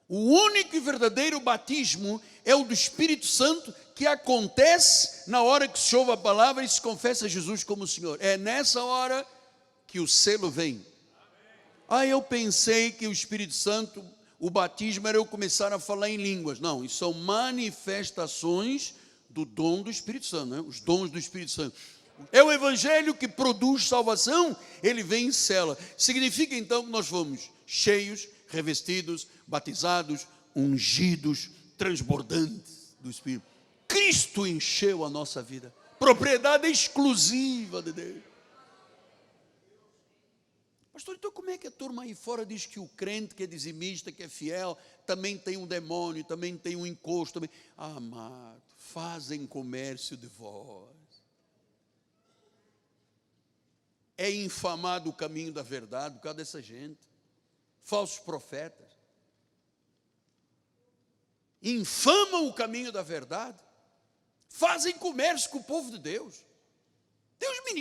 O único e verdadeiro batismo é o do Espírito Santo, que acontece na hora que se ouve a palavra e se confessa Jesus como Senhor. É nessa hora que o selo vem. Eu pensei que o Espírito Santo, o batismo era eu começar a falar em línguas. Não, isso são manifestações do dom do Espírito Santo, né? Os dons do Espírito Santo. É o evangelho que produz salvação, ele vem em cela. Significa então que nós fomos cheios, revestidos, batizados, ungidos, transbordantes do Espírito. Cristo encheu a nossa vida. Propriedade exclusiva de Deus. Pastor, então como é que a turma aí fora diz que o crente que é dizimista, que é fiel, também tem um demônio, também tem um encosto? Também... Amado, fazem comércio de vós. É infamado o caminho da verdade por causa dessa gente. Falsos profetas. Infamam o caminho da verdade. Fazem comércio com o povo de Deus. Deus me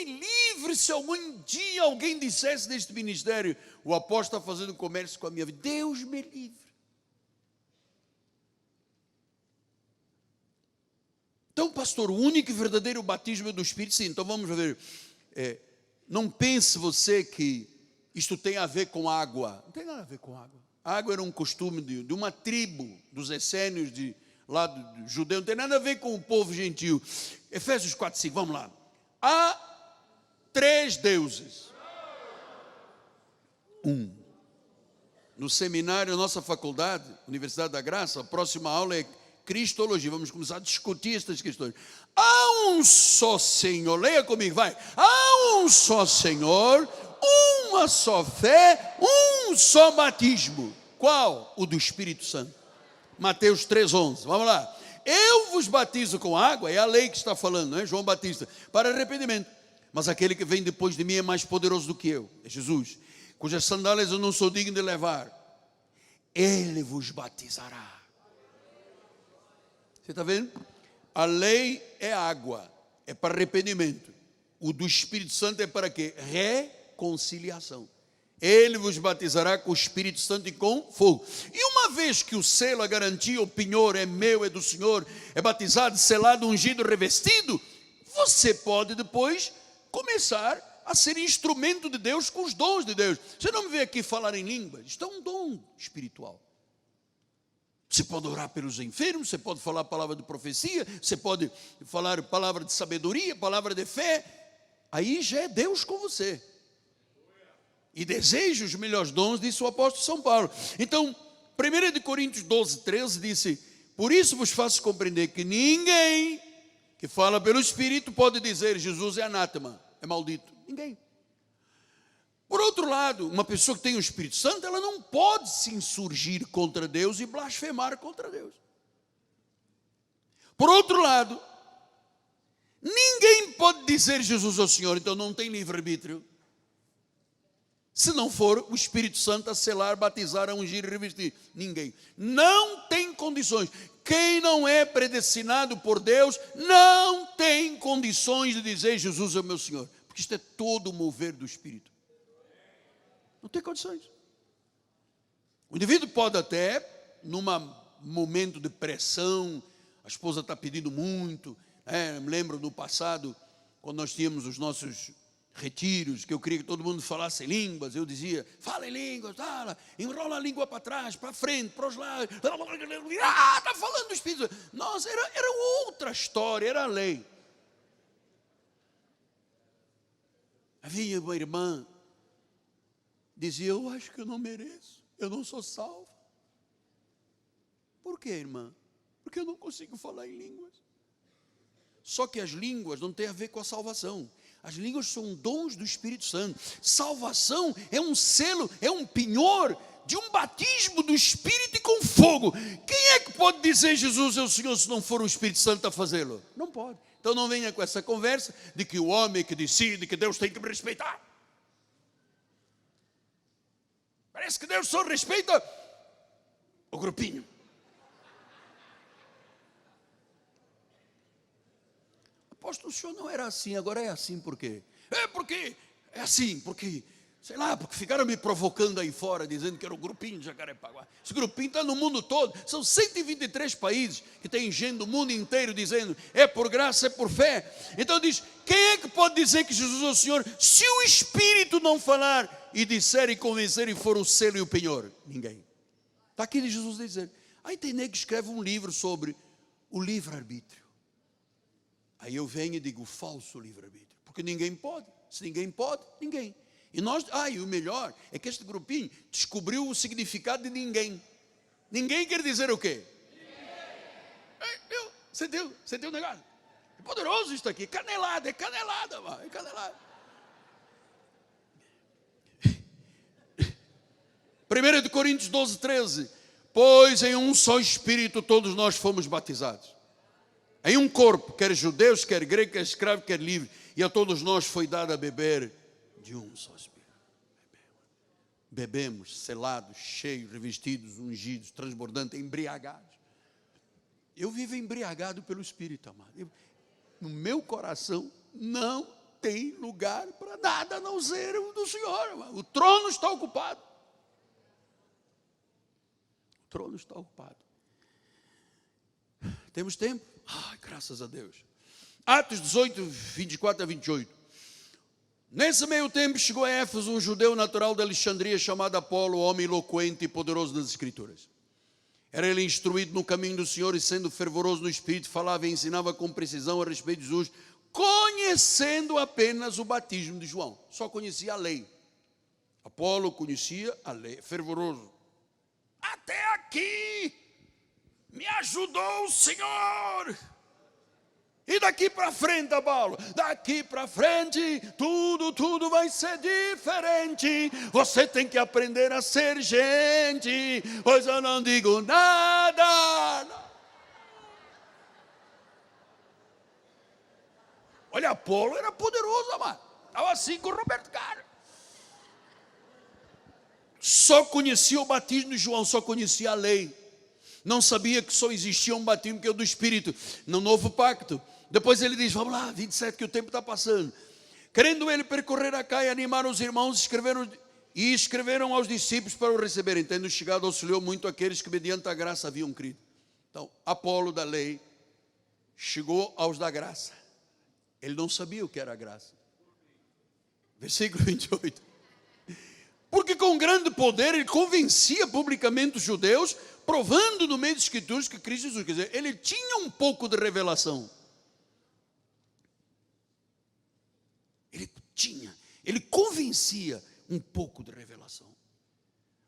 livre se algum dia alguém dissesse neste ministério: o apóstolo está fazendo comércio com a minha vida. Deus me livre. Então, pastor, o único e verdadeiro batismo é do Espírito. Sim, então vamos ver. Não pense você que isto tem a ver com água. Não tem nada a ver com água. A água era um costume de uma tribo dos essênios, lá do judeu. Não tem nada a ver com o povo gentil. Efésios 4:5, vamos lá. Há 3 deuses. No seminário, nossa faculdade, Universidade da Graça, a próxima aula é Cristologia. Vamos começar a discutir estas questões. Há um só Senhor. Leia comigo, vai. Há um só Senhor, uma só fé, um só batismo. Qual? O do Espírito Santo. Mateus 3:11. Vamos lá. Eu vos batizo com água, é a lei que está falando, não é? João Batista, para arrependimento. mas aquele que vem depois de mim é mais poderoso do que eu, é Jesus, cujas sandálias eu não sou digno de levar. Ele vos batizará. Você está vendo? A lei é água, é para arrependimento. O do Espírito Santo é para quê? Reconciliação. Ele vos batizará com o Espírito Santo e com fogo. E uma vez que o selo, a garantia, o penhor é meu, é do Senhor, é batizado, selado, ungido, revestido, você pode depois começar a ser instrumento de Deus com os dons de Deus. Você não me vê aqui falar em línguas, isto é um dom espiritual. Você pode orar pelos enfermos, você pode falar palavra de profecia, você pode falar palavra de sabedoria, palavra de fé. Aí já é Deus com você. E deseja os melhores dons, disse o apóstolo São Paulo. Então, 1 Coríntios 12, 13 disse: por isso vos faço compreender que ninguém que fala pelo Espírito pode dizer Jesus é anátema, é maldito. Ninguém. Por outro lado, uma pessoa que tem o Espírito Santo, ela não pode se insurgir contra Deus e blasfemar contra Deus. Por outro lado, ninguém pode dizer Jesus ao Senhor, então não tem livre-arbítrio, se não for o Espírito Santo a selar, batizar, a ungir e revestir. Ninguém. Não tem condições. Quem não é predestinado por Deus, não tem condições de dizer Jesus é o meu Senhor. Porque isto é todo o mover do Espírito. Não tem condições. O indivíduo pode até, num momento de pressão, a esposa está pedindo muito. Me lembro do passado, quando nós tínhamos os nossos retiros, que eu queria que todo mundo falasse línguas, eu dizia, fala em línguas, fala, enrola a língua para trás, para frente, para os lados, está falando do Espírito. Nossa, era outra história, era a lei. Havia uma irmã, dizia, eu acho que eu não mereço, eu não sou salvo. Por quê, irmã? Porque eu não consigo falar em línguas. Só que as línguas não têm a ver com a salvação. As línguas são dons do Espírito Santo. Salvação é um selo, é um penhor de um batismo do Espírito e com fogo. Quem é que pode dizer Jesus é o Senhor se não for o Espírito Santo a fazê-lo? Não pode. Então não venha com essa conversa de que o homem que decide, que Deus tem que me respeitar. Parece que Deus só respeita o grupinho. Apóstolo, o senhor não era assim, agora é assim por quê? É assim, porque, sei lá, porque ficaram me provocando aí fora, dizendo que era o grupinho de Jacarepaguá. Esse grupinho está no mundo todo, são 123 países que tem gente do mundo inteiro dizendo, é por graça, é por fé. Então diz, quem é que pode dizer que Jesus é o Senhor, se o Espírito não falar e disser e convencer e for o selo e o penhor? Ninguém. Está aqui de Jesus dizer. Aí tem nego que escreve um livro sobre o livre-arbítrio. Aí eu venho e digo, falso livre-arbítrio, porque ninguém pode. Se ninguém pode, ninguém. E nós, e o melhor é que este grupinho descobriu o significado de ninguém. Ninguém quer dizer o quê? Sentiu negado? É poderoso isso aqui, canelada, é canelada, mano, é canelada. 1 Coríntios 12, 13. Pois em um só Espírito todos nós fomos batizados. Em um corpo, quer judeus, quer gregos, quer escravo, quer livre. E a todos nós foi dado a beber de um só Espírito. Bebemos, selados, cheios, revestidos, ungidos, transbordantes, embriagados. Eu vivo embriagado pelo Espírito, amado. No meu coração não tem lugar para nada a não ser o do Senhor, amado. O trono está ocupado. O trono está ocupado. Temos tempo? Graças a Deus. Atos 18, 24 a 28. Nesse meio tempo chegou a Éfeso um judeu natural de Alexandria chamado Apolo, homem eloquente e poderoso nas Escrituras. Era ele instruído no caminho do Senhor e sendo fervoroso no Espírito, falava e ensinava com precisão a respeito de Jesus, conhecendo apenas o batismo de João. Só conhecia a lei. Apolo conhecia a lei, fervoroso. Até aqui me ajudou o Senhor. E daqui para frente, Apolo, daqui para frente, tudo vai ser diferente. Você tem que aprender a ser gente, pois eu não digo nada. Olha, Apolo era poderoso, amado. assim com o Roberto Carlos. Só conhecia o batismo de João, só conhecia a lei. Não sabia que só existia um batismo que é o do Espírito, no novo pacto. Depois ele diz, vamos lá, 27, que o tempo está passando. Querendo ele percorrer a cá e animar os irmãos, escreveram aos discípulos para o receberem, tendo chegado, auxiliou muito aqueles que mediante a graça haviam crido. Então, Apolo da lei chegou aos da graça. Ele não sabia o que era a graça. Versículo 28. Porque com grande poder ele convencia publicamente os judeus, provando no meio das Escrituras que Cristo Jesus, quer dizer, ele tinha um pouco de revelação. Ele convencia um pouco de revelação.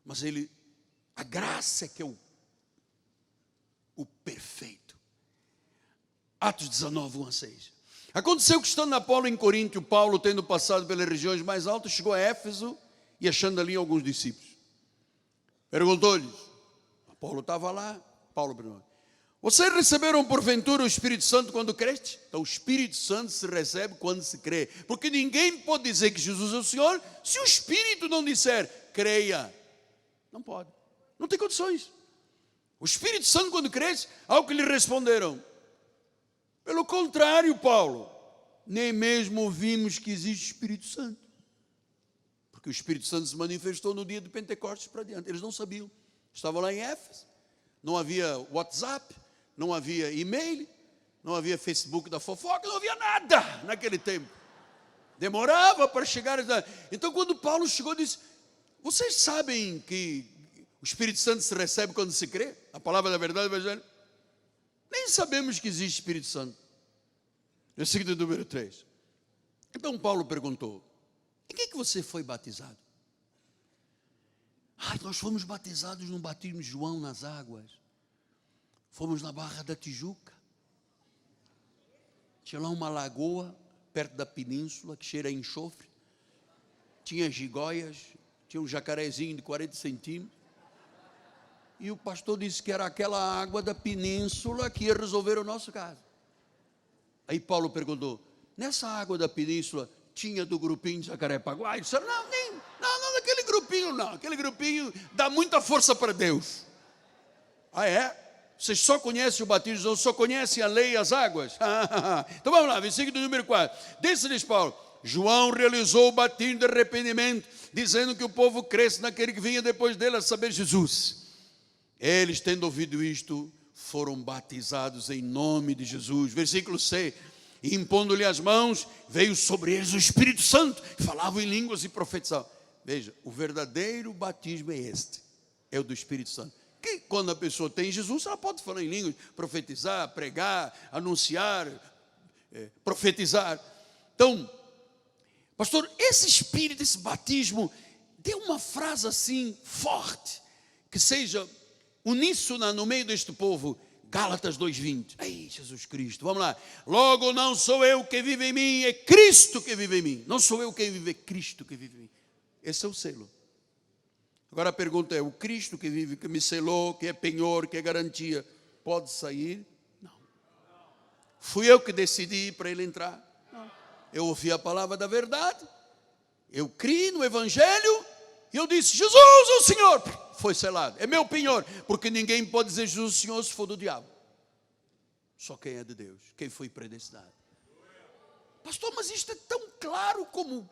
Mas a graça é que é o perfeito. Atos 19, 1 a 6. Aconteceu que estando Apolo em Coríntio, Paulo, tendo passado pelas regiões mais altas, chegou a Éfeso e achando ali alguns discípulos. Perguntou-lhes, Paulo estava lá, Paulo perguntou, vocês receberam porventura o Espírito Santo quando creste? Então o Espírito Santo se recebe quando se crê, porque ninguém pode dizer que Jesus é o Senhor, se o Espírito não disser, creia. Não pode, não tem condições. O Espírito Santo quando creste, ao que lhe responderam, pelo contrário, Paulo, nem mesmo ouvimos que existe Espírito Santo. Porque o Espírito Santo se manifestou no dia de Pentecostes para diante. Eles não sabiam. Estavam lá em Éfeso, não havia WhatsApp, não havia e-mail, não havia Facebook da fofoca, não havia nada naquele tempo. Demorava para chegar. Então quando Paulo chegou, disse, vocês sabem que o Espírito Santo se recebe quando se crê? A palavra da verdade, o Evangelho. Nem sabemos que existe Espírito Santo. Versículo número 3. Então Paulo perguntou, em que você foi batizado? Nós fomos batizados no batismo de João nas águas. Fomos na Barra da Tijuca. Tinha lá uma lagoa perto da península que cheira a enxofre. Tinha gigóias, tinha um jacarezinho de 40 centímetros. E o pastor disse que era aquela água da península que ia resolver o nosso caso. Aí Paulo perguntou, nessa água da península tinha do grupinho de Jacarepaguá? Disseram, não, daquele grupinho não. Aquele grupinho dá muita força para Deus. Ah, é? Vocês só conhecem o batismo, só conhecem a lei e as águas? Então vamos lá, versículo número 4. Disse-lhes Paulo, João realizou o batismo de arrependimento, dizendo que o povo cresce naquele que vinha depois dele, a saber, Jesus. Eles, tendo ouvido isto, foram batizados em nome de Jesus. Versículo 6. E impondo-lhe as mãos, veio sobre eles o Espírito Santo, falavam em línguas e profetizavam. Veja, o verdadeiro batismo é este, é o do Espírito Santo. Que quando a pessoa tem Jesus, ela pode falar em línguas, profetizar, pregar, anunciar, profetizar. Então, pastor, esse Espírito, esse batismo, dê uma frase assim, forte, que seja uníssona no meio deste povo. Gálatas 2:20. Ei, Jesus Cristo, vamos lá. Logo não sou eu que vive em mim, é Cristo que vive em mim. Não sou eu quem vive, é Cristo que vive em mim. Esse é o selo. Agora a pergunta é, o Cristo que vive, que me selou, que é penhor, que é garantia, pode sair? Não. Fui eu que decidi para ele entrar? Não. Eu ouvi a palavra da verdade, eu criei no Evangelho, e eu disse, Jesus é o Senhor. Foi selado, é meu penhor, porque ninguém pode dizer Jesus o Senhor se for do diabo. Só quem é de Deus, quem foi predestinado. Pastor, mas isto é tão claro como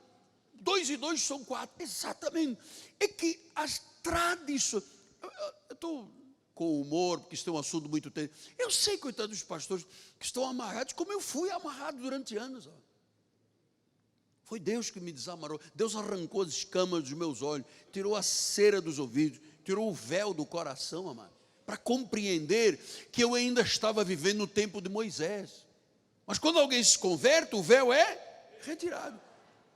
2 e 2 são 4. Exatamente. É que as tradições, eu estou com humor, porque isto é um assunto muito tenso. Eu sei, coitado dos pastores, que estão amarrados, como eu fui amarrado durante anos. Foi Deus que me desamarrou. Deus arrancou as escamas dos meus olhos, tirou a cera dos ouvidos, tirou o véu do coração, amado, para compreender que eu ainda estava vivendo no tempo de Moisés. Mas quando alguém se converte, o véu é retirado.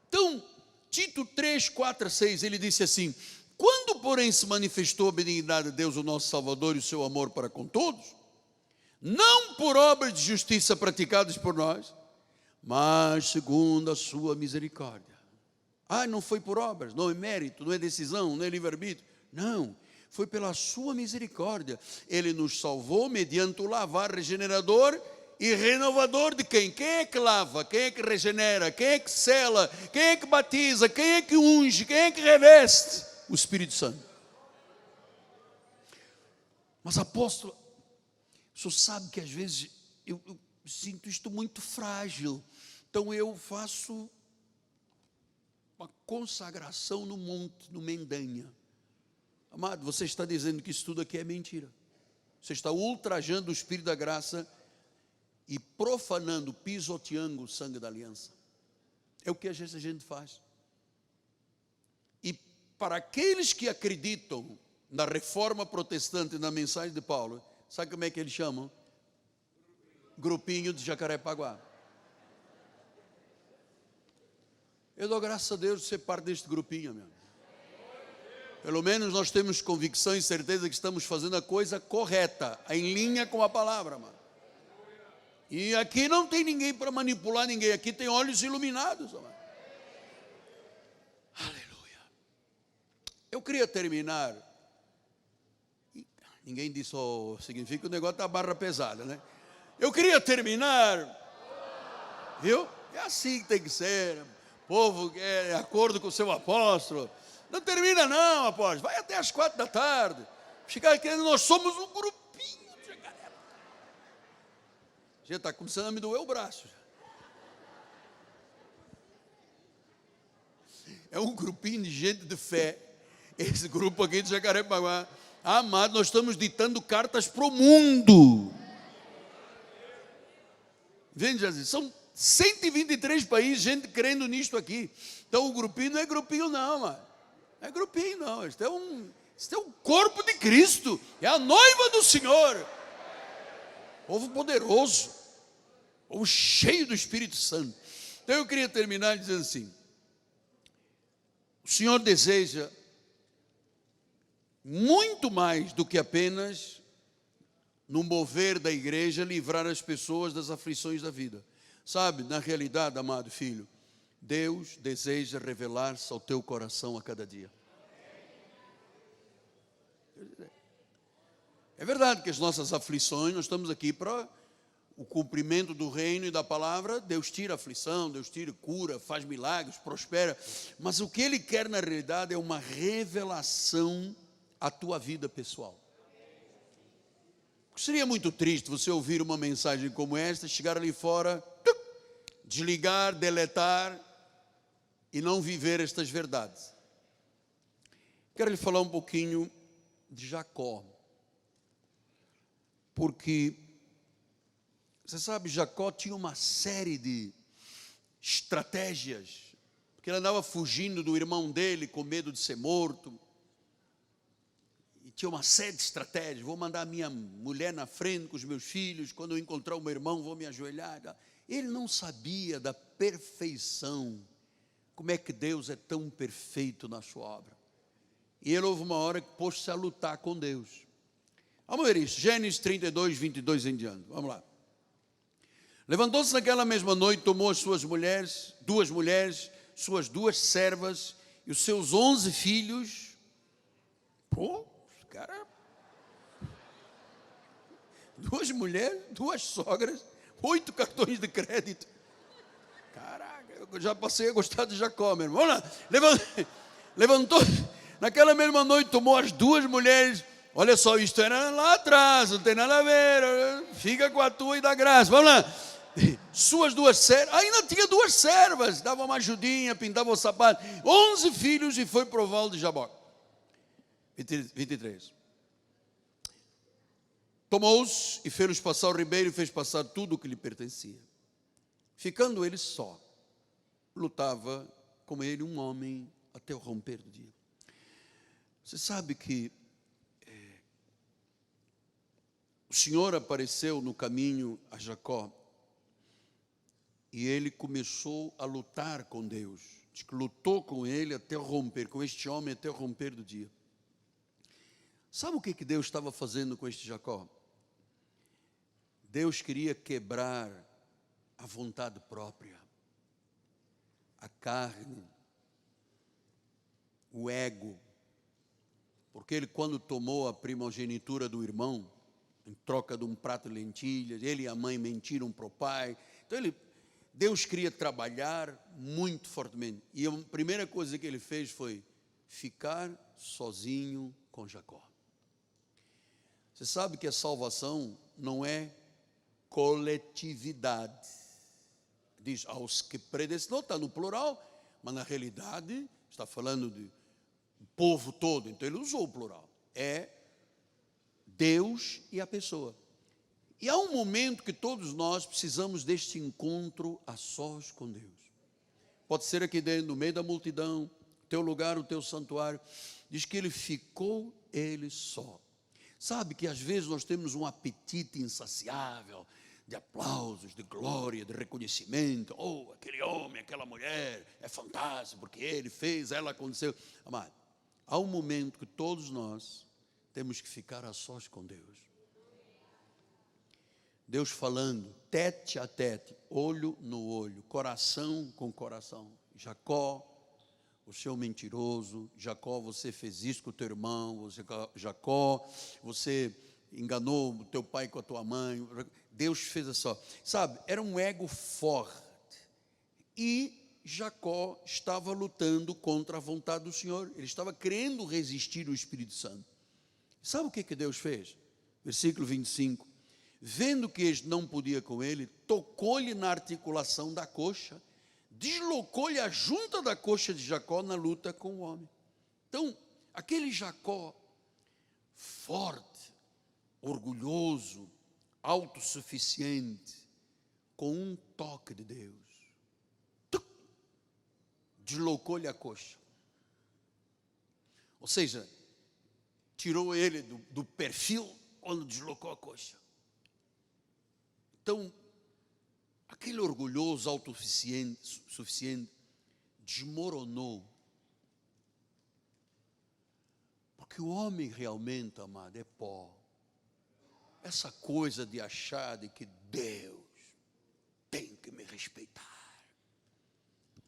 Então, Tito 3, 4 a 6, ele disse assim, quando porém se manifestou a benignidade de Deus, o nosso Salvador, e o seu amor para com todos, não por obras de justiça praticadas por nós, mas segundo a sua misericórdia. Não foi por obras, não é mérito, não é decisão, não é livre-arbítrio. Não, foi pela sua misericórdia. Ele nos salvou mediante o lavar regenerador e renovador de quem? Quem é que lava? Quem é que regenera? Quem é que sela? Quem é que batiza? Quem é que unge? Quem é que reveste? O Espírito Santo. Mas apóstolo, o senhor sabe que às vezes eu sinto isto muito frágil. Então eu faço uma consagração no monte, no Mendanha. Amado, você está dizendo que isso tudo aqui é mentira. Você está ultrajando o Espírito da graça e profanando, pisoteando o sangue da aliança. É o que às vezes a gente faz. E para aqueles que acreditam na reforma protestante, na mensagem de Paulo, sabe como é que eles chamam? Grupinho de Jacarepaguá. Eu dou graças a Deus de ser parte deste grupinho, meu. Pelo menos nós temos convicção e certeza que estamos fazendo a coisa correta, em linha com a palavra, mano. E aqui não tem ninguém para manipular ninguém, aqui tem olhos iluminados, mano. Aleluia. Eu queria terminar. Ninguém disse, significa que o negócio está barra pesada, né? Eu queria terminar, viu? É assim que tem que ser. O povo é de acordo com o seu apóstolo. Não termina não, apóstolo. Vai até as 4 da tarde. Chegar querendo, nós somos um grupinho de galera. Já está começando a me doer o braço. É um grupinho de gente de fé. Esse grupo aqui de Jacarepaguá. Amado, nós estamos ditando cartas para o mundo. Vende, Jesus, são 123 países, gente crendo nisto aqui. Então o grupinho não é grupinho não, mano. Não é grupinho não, isso é um corpo de Cristo, é a noiva do Senhor. Povo poderoso, povo cheio do Espírito Santo. Então eu queria terminar dizendo assim: o Senhor deseja muito mais do que apenas, no mover da igreja, livrar as pessoas das aflições da vida. Sabe, na realidade, amado filho, Deus deseja revelar-se ao teu coração a cada dia. É verdade que as nossas aflições, nós estamos aqui para o cumprimento do reino e da palavra. Deus tira a aflição, Deus tira, cura, faz milagres, prospera. Mas o que Ele quer na realidade é uma revelação à tua vida pessoal. Seria muito triste você ouvir uma mensagem como esta, chegar ali fora, desligar, deletar e não viver estas verdades. Quero lhe falar um pouquinho de Jacó, porque você sabe, Jacó tinha uma série de estratégias, porque ele andava fugindo do irmão dele com medo de ser morto, e tinha uma série de estratégias. Vou mandar a minha mulher na frente com os meus filhos, quando eu encontrar o meu irmão vou me ajoelhar. Ele não sabia da perfeição, como é que Deus é tão perfeito na sua obra. E ele houve uma hora que pôs-se a lutar com Deus. Vamos ver isso, Gênesis 32, 22 em diante, vamos lá. Levantou-se naquela mesma noite, tomou as suas mulheres, duas mulheres, suas 2 servas e os seus 11 filhos. Pô, cara, 2 mulheres, 2 sogras, 8 cartões de crédito. Caraca, eu já passei a gostar de Jacó, meu irmão. Vamos lá, levantou, naquela mesma noite tomou as 2 mulheres. Olha só, isto era lá atrás, não tem nada a ver, fica com a tua e dá graça. Vamos lá, suas 2 servas, ainda tinha 2 servas, dava uma ajudinha, pintava o sapato, 11 filhos e foi para o val de Jaboque. 23. Tomou-os e fez-los passar o ribeiro e fez passar tudo o que lhe pertencia. Ficando ele só, lutava com ele um homem até o romper do dia. Você sabe que o Senhor apareceu no caminho a Jacó e ele começou a lutar com Deus. Diz que lutou com ele até o romper, com este homem até o romper do dia. Sabe o que Deus estava fazendo com este Jacó? Deus queria quebrar a vontade própria, a carne, o ego. Porque ele, quando tomou a primogenitura do irmão, em troca de um prato de lentilhas. Ele e a mãe mentiram para o pai. Então Deus queria trabalhar muito fortemente. E a primeira coisa que ele fez foi ficar sozinho com Jacó. Você sabe que a salvação não é coletividade. Diz aos que predestinou, está no plural, mas na realidade está falando do povo todo, então ele usou o plural. É Deus e a pessoa. E há um momento que todos nós precisamos deste encontro a sós com Deus. Pode ser aqui dentro, no meio da multidão, teu lugar, o teu santuário. Diz que ele ficou ele só. Sabe que às vezes nós temos um apetite insaciável de aplausos, de glória, de reconhecimento. Oh, aquele homem, aquela mulher, é fantástico, porque ele fez, ela aconteceu. Amado, há um momento que todos nós temos que ficar a sós com Deus. Deus falando, tete a tete, olho no olho, coração com coração. Jacó, você é um mentiroso. Jacó, você fez isso com o teu irmão. Jacó, você enganou o teu pai com a tua mãe. Deus fez assim, sabe, era um ego forte. E Jacó estava lutando contra a vontade do Senhor. Ele estava querendo resistir ao Espírito Santo. Sabe o que Deus fez? Versículo 25. Vendo que este não podia com ele, tocou-lhe na articulação da coxa, deslocou-lhe a junta da coxa de Jacó na luta com o homem. Então, aquele Jacó forte, orgulhoso, autossuficiente, com um toque de Deus, deslocou-lhe a coxa. Ou seja, tirou ele do perfil onde deslocou a coxa. Então, aquele orgulhoso, autossuficiente, desmoronou. Porque o homem realmente, amado, é pó. Essa coisa de achar de que Deus tem que me respeitar.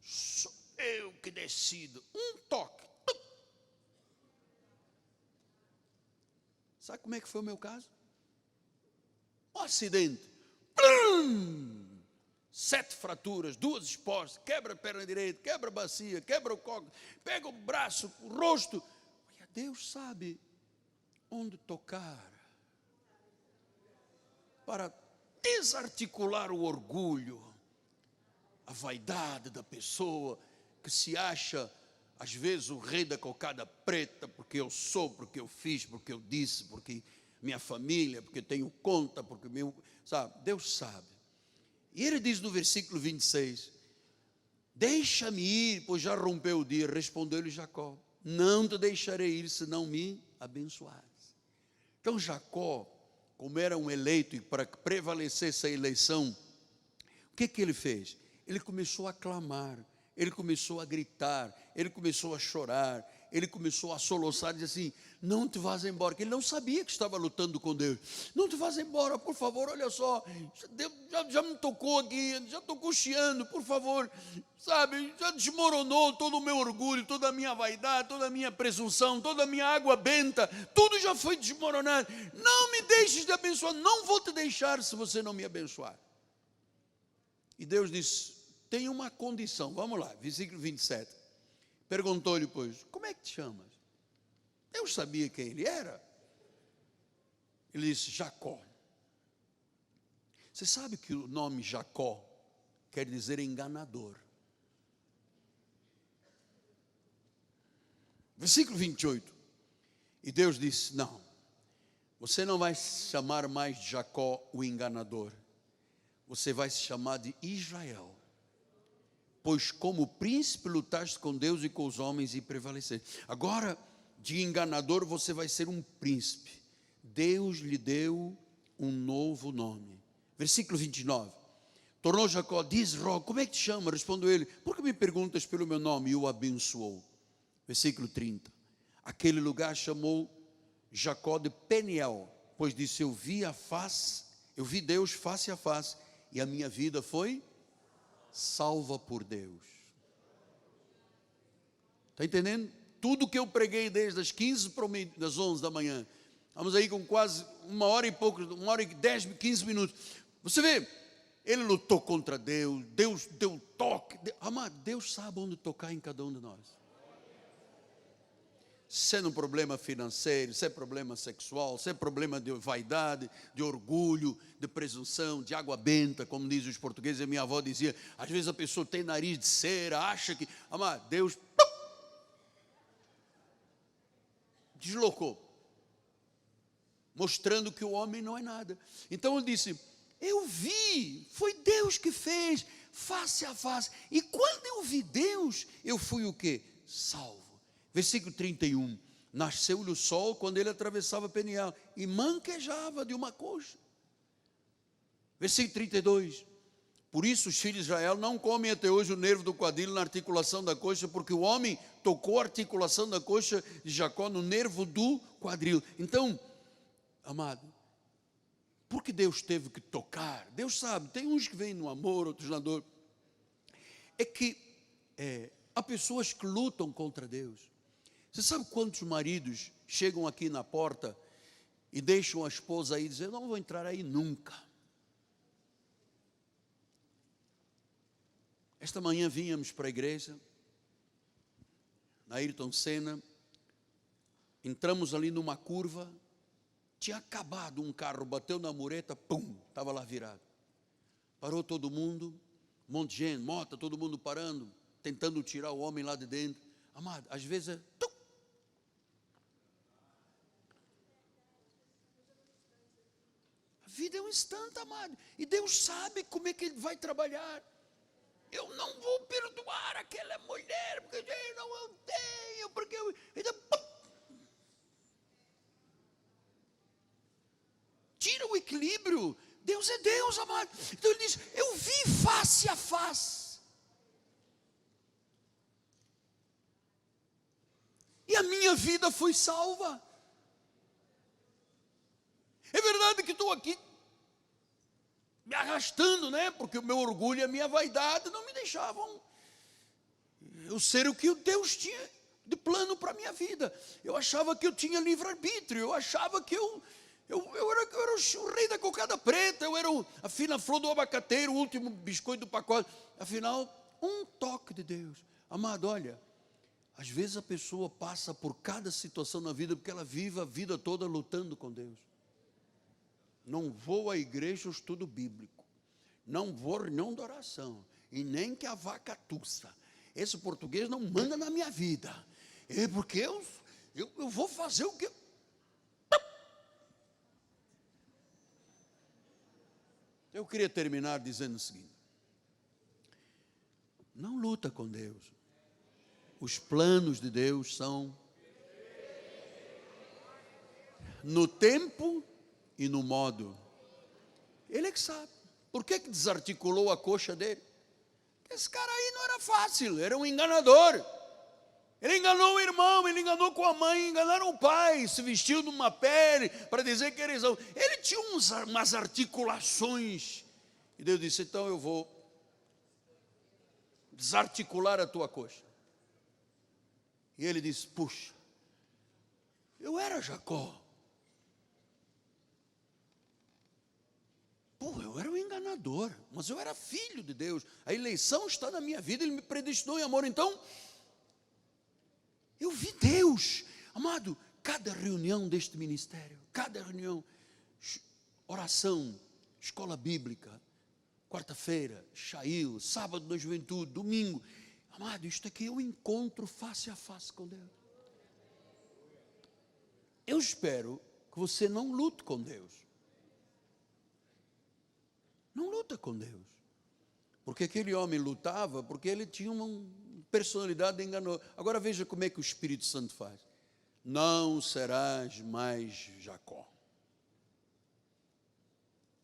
Sou eu que decido. Um toque. Sabe como é que foi o meu caso? Um acidente. 7 fraturas, 2 expostas, quebra a perna direita, quebra a bacia, quebra o cóccix, pega o braço, o rosto. Olha, Deus sabe onde tocar para desarticular o orgulho, a vaidade da pessoa que se acha às vezes o rei da cocada preta, porque eu sou, porque eu fiz, porque eu disse, porque minha família, porque tenho conta, porque meu, sabe, Deus sabe. E ele diz no versículo 26, deixa-me ir, pois já rompeu o dia. Respondeu-lhe Jacó, não te deixarei ir, se não me abençoares. Então Jacó, como era um eleito, e para que prevalecesse a eleição, o que ele fez? Ele começou a clamar, ele começou a gritar, ele começou a chorar, ele começou a soluçar, dizer assim, não te vás embora, que ele não sabia que estava lutando com Deus. Não te vás embora, por favor, olha só, já me tocou aqui, já estou cocheando, por favor, sabe, já desmoronou todo o meu orgulho, toda a minha vaidade, toda a minha presunção, toda a minha água benta, tudo já foi desmoronado. Não me deixes de abençoar, não vou te deixar se você não me abençoar. E Deus disse, tem uma condição, vamos lá, versículo 27. Perguntou-lhe, pois, como é que te chamas? Deus sabia quem ele era. Ele disse, Jacó. Você sabe que o nome Jacó quer dizer enganador. Versículo 28. E Deus disse, não, você não vai se chamar mais de Jacó, o enganador. Você vai se chamar de Israel. Pois como príncipe lutaste com Deus e com os homens e prevaleceste. Agora, de enganador você vai ser um príncipe. Deus lhe deu um novo nome. Versículo 29. Tornou Jacó, diz Ró, como é que te chama? Respondeu ele, por que me perguntas pelo meu nome? E o abençoou. Versículo 30. Aquele lugar chamou Jacó de Peniel, pois disse, eu vi Deus face a face, e a minha vida foi salva por Deus. Está entendendo? Tudo que eu preguei desde as 15 das 11 da manhã, Vamos aí com quase 1h e pouco, 1h10, 15 minutos. Você vê, ele lutou contra Deus, Deus deu toque. Amado, Deus sabe onde tocar em cada um de nós. Se é no problema financeiro, se é problema sexual, se é problema de vaidade, de orgulho, de presunção, de água benta, como dizem os portugueses. A minha avó dizia, às vezes a pessoa tem nariz de cera, acha que... Amado, Deus deslocou, mostrando que o homem não é nada. Então ele disse, eu vi, foi Deus que fez, face a face. E quando eu vi Deus, eu fui o quê? Salvo. Versículo 31, nasceu-lhe o sol quando ele atravessava Peniel, e manquejava de uma coxa. Versículo 32, por isso os filhos de Israel não comem até hoje o nervo do quadril na articulação da coxa, porque o homem tocou a articulação da coxa de Jacó no nervo do quadril. Então, amado, por que Deus teve que tocar? Deus sabe, tem uns que vêm no amor, outros na dor. É que há pessoas que lutam contra Deus. Você sabe quantos maridos chegam aqui na porta e deixam a esposa aí e dizem, eu não vou entrar aí nunca. Esta manhã vínhamos para a igreja, na Ayrton Senna, entramos ali numa curva, tinha acabado um carro, bateu na mureta, pum, estava lá virado. Parou todo mundo, um monte de gente, moto, todo mundo parando, tentando tirar o homem lá de dentro. Amado, às vezes é... A vida é um instante, amado, e Deus sabe como é que Ele vai trabalhar. Eu não vou perdoar aquela mulher, porque eu não odeio, porque eu... Tira o equilíbrio. Deus é Deus, amado. Então ele diz, eu vi face a face. E a minha vida foi salva. É verdade que estou aqui me arrastando, né? Porque o meu orgulho e a minha vaidade não me deixavam eu ser o que Deus tinha de plano para a minha vida. Eu achava que eu tinha livre-arbítrio, eu achava que eu era o rei da cocada preta, eu era a fina flor do abacateiro, o último biscoito do pacote. Afinal, um toque de Deus. Amado, olha, às vezes a pessoa passa por cada situação na vida, porque ela vive a vida toda lutando com Deus. Não vou à igreja, eu estudo bíblico. Não vou à reunião de oração. E nem que a vaca tussa. Esse português não manda na minha vida. É porque eu vou fazer o que... Eu queria terminar dizendo o seguinte. Não luta com Deus. Os planos de Deus são no tempo e no modo. Ele é que sabe. Por que desarticulou a coxa dele? Esse cara aí não era fácil, era um enganador. Ele enganou o irmão, ele enganou com a mãe, enganaram o pai, se vestiu numa pele para dizer que era Esaú. Ele tinha umas articulações. E Deus disse, então eu vou desarticular a tua coxa. E ele disse, puxa, eu era Jacó. Eu era um enganador, mas eu era filho de Deus. A eleição está na minha vida, Ele me predestinou em amor. Então, eu vi Deus. Amado, cada reunião deste ministério, cada reunião, oração, escola bíblica, quarta-feira, Shail, sábado da juventude, domingo. Amado, isto aqui é um encontro face a face com Deus. Eu espero que você não lute com Deus. Não luta com Deus. Porque aquele homem lutava porque ele tinha uma personalidade enganosa. Agora veja como é que o Espírito Santo faz. Não serás mais Jacó.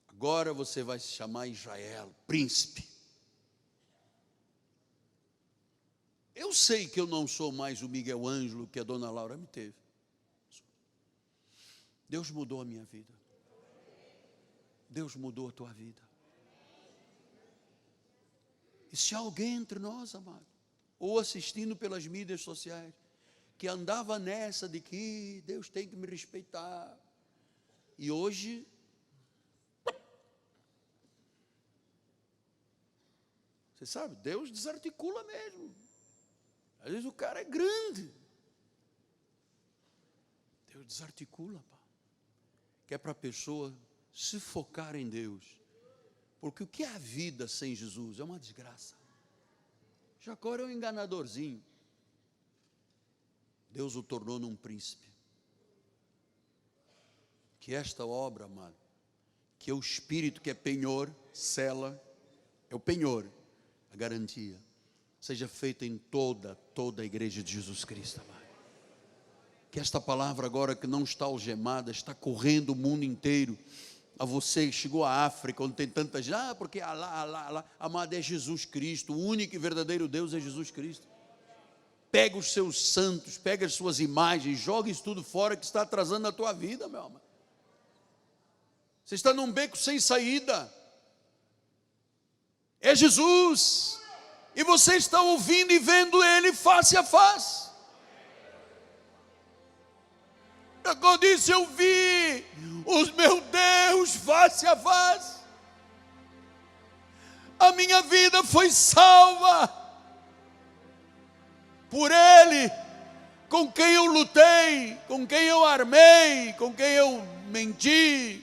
Agora você vai se chamar Israel, príncipe. Eu sei que eu não sou mais o Miguel Ângelo que a dona Laura me teve. Deus mudou a minha vida. Deus mudou a tua vida. E se alguém entre nós, amado, ou assistindo pelas mídias sociais, que andava nessa de que Deus tem que me respeitar, E hoje, você sabe, Deus desarticula mesmo. Às vezes o cara é grande. Deus desarticula, pá. Que é para a pessoa se focar em Deus. Porque o que é a vida sem Jesus? É uma desgraça. Jacó era um enganadorzinho. Deus o tornou num príncipe. Que esta obra, amado, que é o Espírito que é penhor, sela, é o penhor, a garantia, seja feita em toda a igreja de Jesus Cristo, amado. Que esta palavra agora que não está algemada, está correndo o mundo inteiro. A você que chegou à África, onde tem tanta gente, porque Alá, amado, é Jesus Cristo, o único e verdadeiro Deus é Jesus Cristo. Pega os seus santos, pega as suas imagens, joga isso tudo fora que está atrasando a tua vida, meu amado. Você está num beco sem saída. É Jesus. E você está ouvindo e vendo Ele face a face. Jacó disse: eu vi os meu Deus face a face. A minha vida foi salva por Ele, com quem eu lutei, com quem eu armei, com quem eu menti.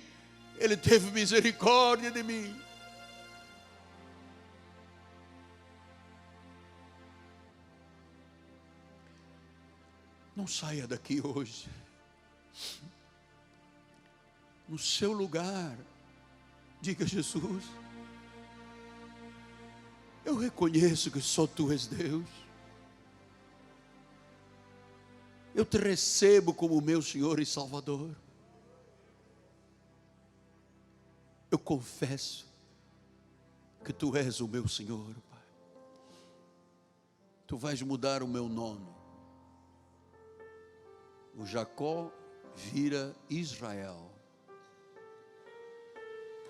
Ele teve misericórdia de mim. Não saia daqui hoje. No seu lugar, diga: Jesus, eu reconheço que só Tu és Deus. Eu Te recebo como meu Senhor e Salvador. Eu confesso que Tu és o meu Senhor, Pai. Tu vais mudar o meu nome. O Jacó vira Israel.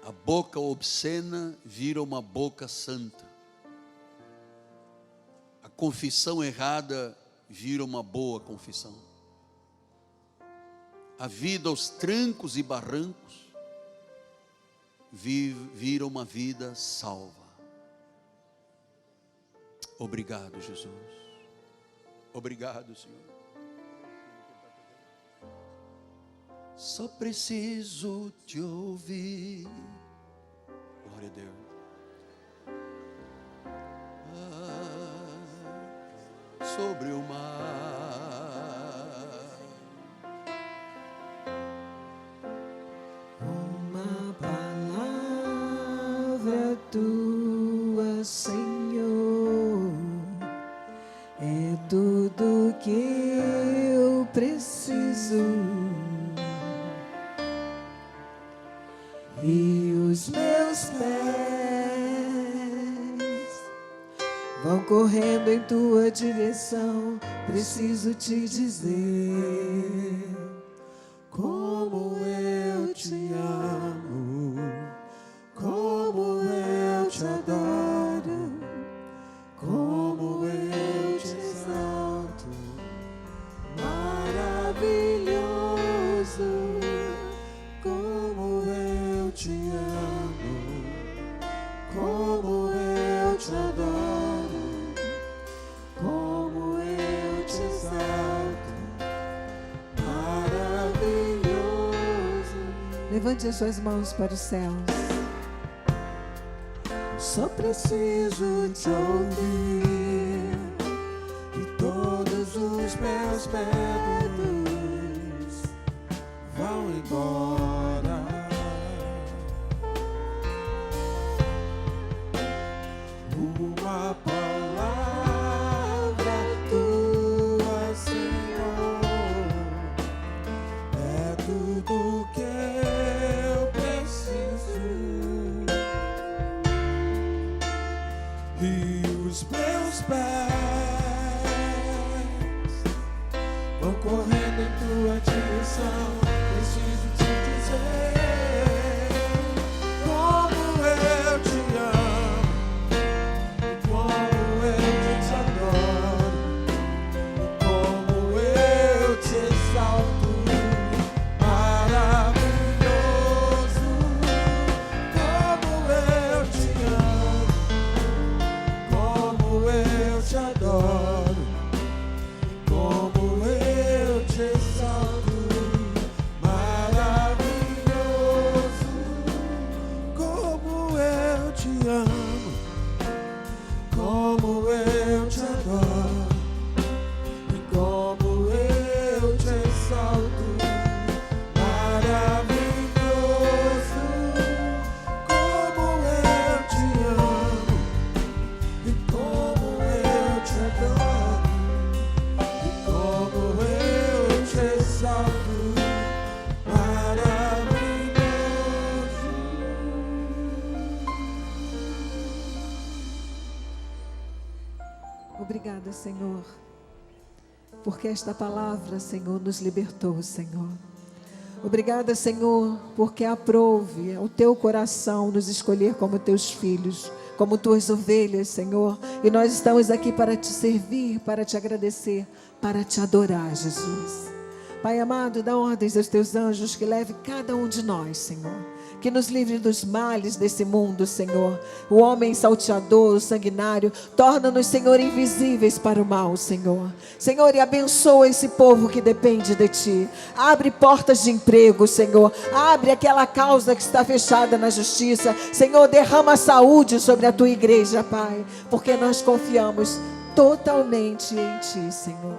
A boca obscena vira uma boca santa. A confissão errada vira uma boa confissão. A vida aos trancos e barrancos vira uma vida salva. Obrigado, Jesus. Obrigado, Senhor. Só preciso Te ouvir. Glória a Deus. Sobre o mar. Uma palavra Tua, Senhor, é tudo que eu preciso. E os meus pés vão correndo em Tua direção. Preciso Te dizer como eu Te amo, como eu Te adoro, como eu Te exalto. Maravilhoso, como eu Te amo, como eu Te adoro, como eu Te exalto. Maravilhoso. Levante as suas mãos para os céus. Só preciso Te ouvir e todos os meus medos vão embora. Uma palavra Tua, Senhor, é tudo que eu preciso. E os meus pés vão correndo em Tua direção. Preciso Te dizer como eu Te amo, como eu Te adoro, como eu Te exalto. Maravilhoso, como eu te adoro, e como eu te exalto. Maravilhoso, como eu te amo, e como eu te adoro, e como eu te exalto. Maravilhoso. Obrigada, Senhor, porque esta palavra, Senhor, nos libertou, Senhor. Obrigada, Senhor, porque aprouve ao teu coração nos escolher como teus filhos, como tuas ovelhas, Senhor. E nós estamos aqui para te servir, para te agradecer, para te adorar, Jesus. Pai amado, dá ordens aos teus anjos que leve cada um de nós, Senhor. Que nos livre dos males desse mundo, Senhor. O homem salteador, o sanguinário, torna-nos, Senhor, invisíveis para o mal, Senhor. Senhor, e abençoa esse povo que depende de Ti. Abre portas de emprego, Senhor. Abre aquela causa que está fechada na justiça. Senhor, derrama saúde sobre a Tua igreja, Pai. Porque nós confiamos totalmente em Ti, Senhor.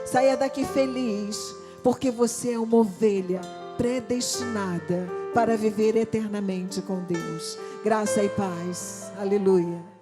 Saia daqui feliz, porque você é uma ovelha predestinada para viver eternamente com Deus. Graça e paz. Aleluia.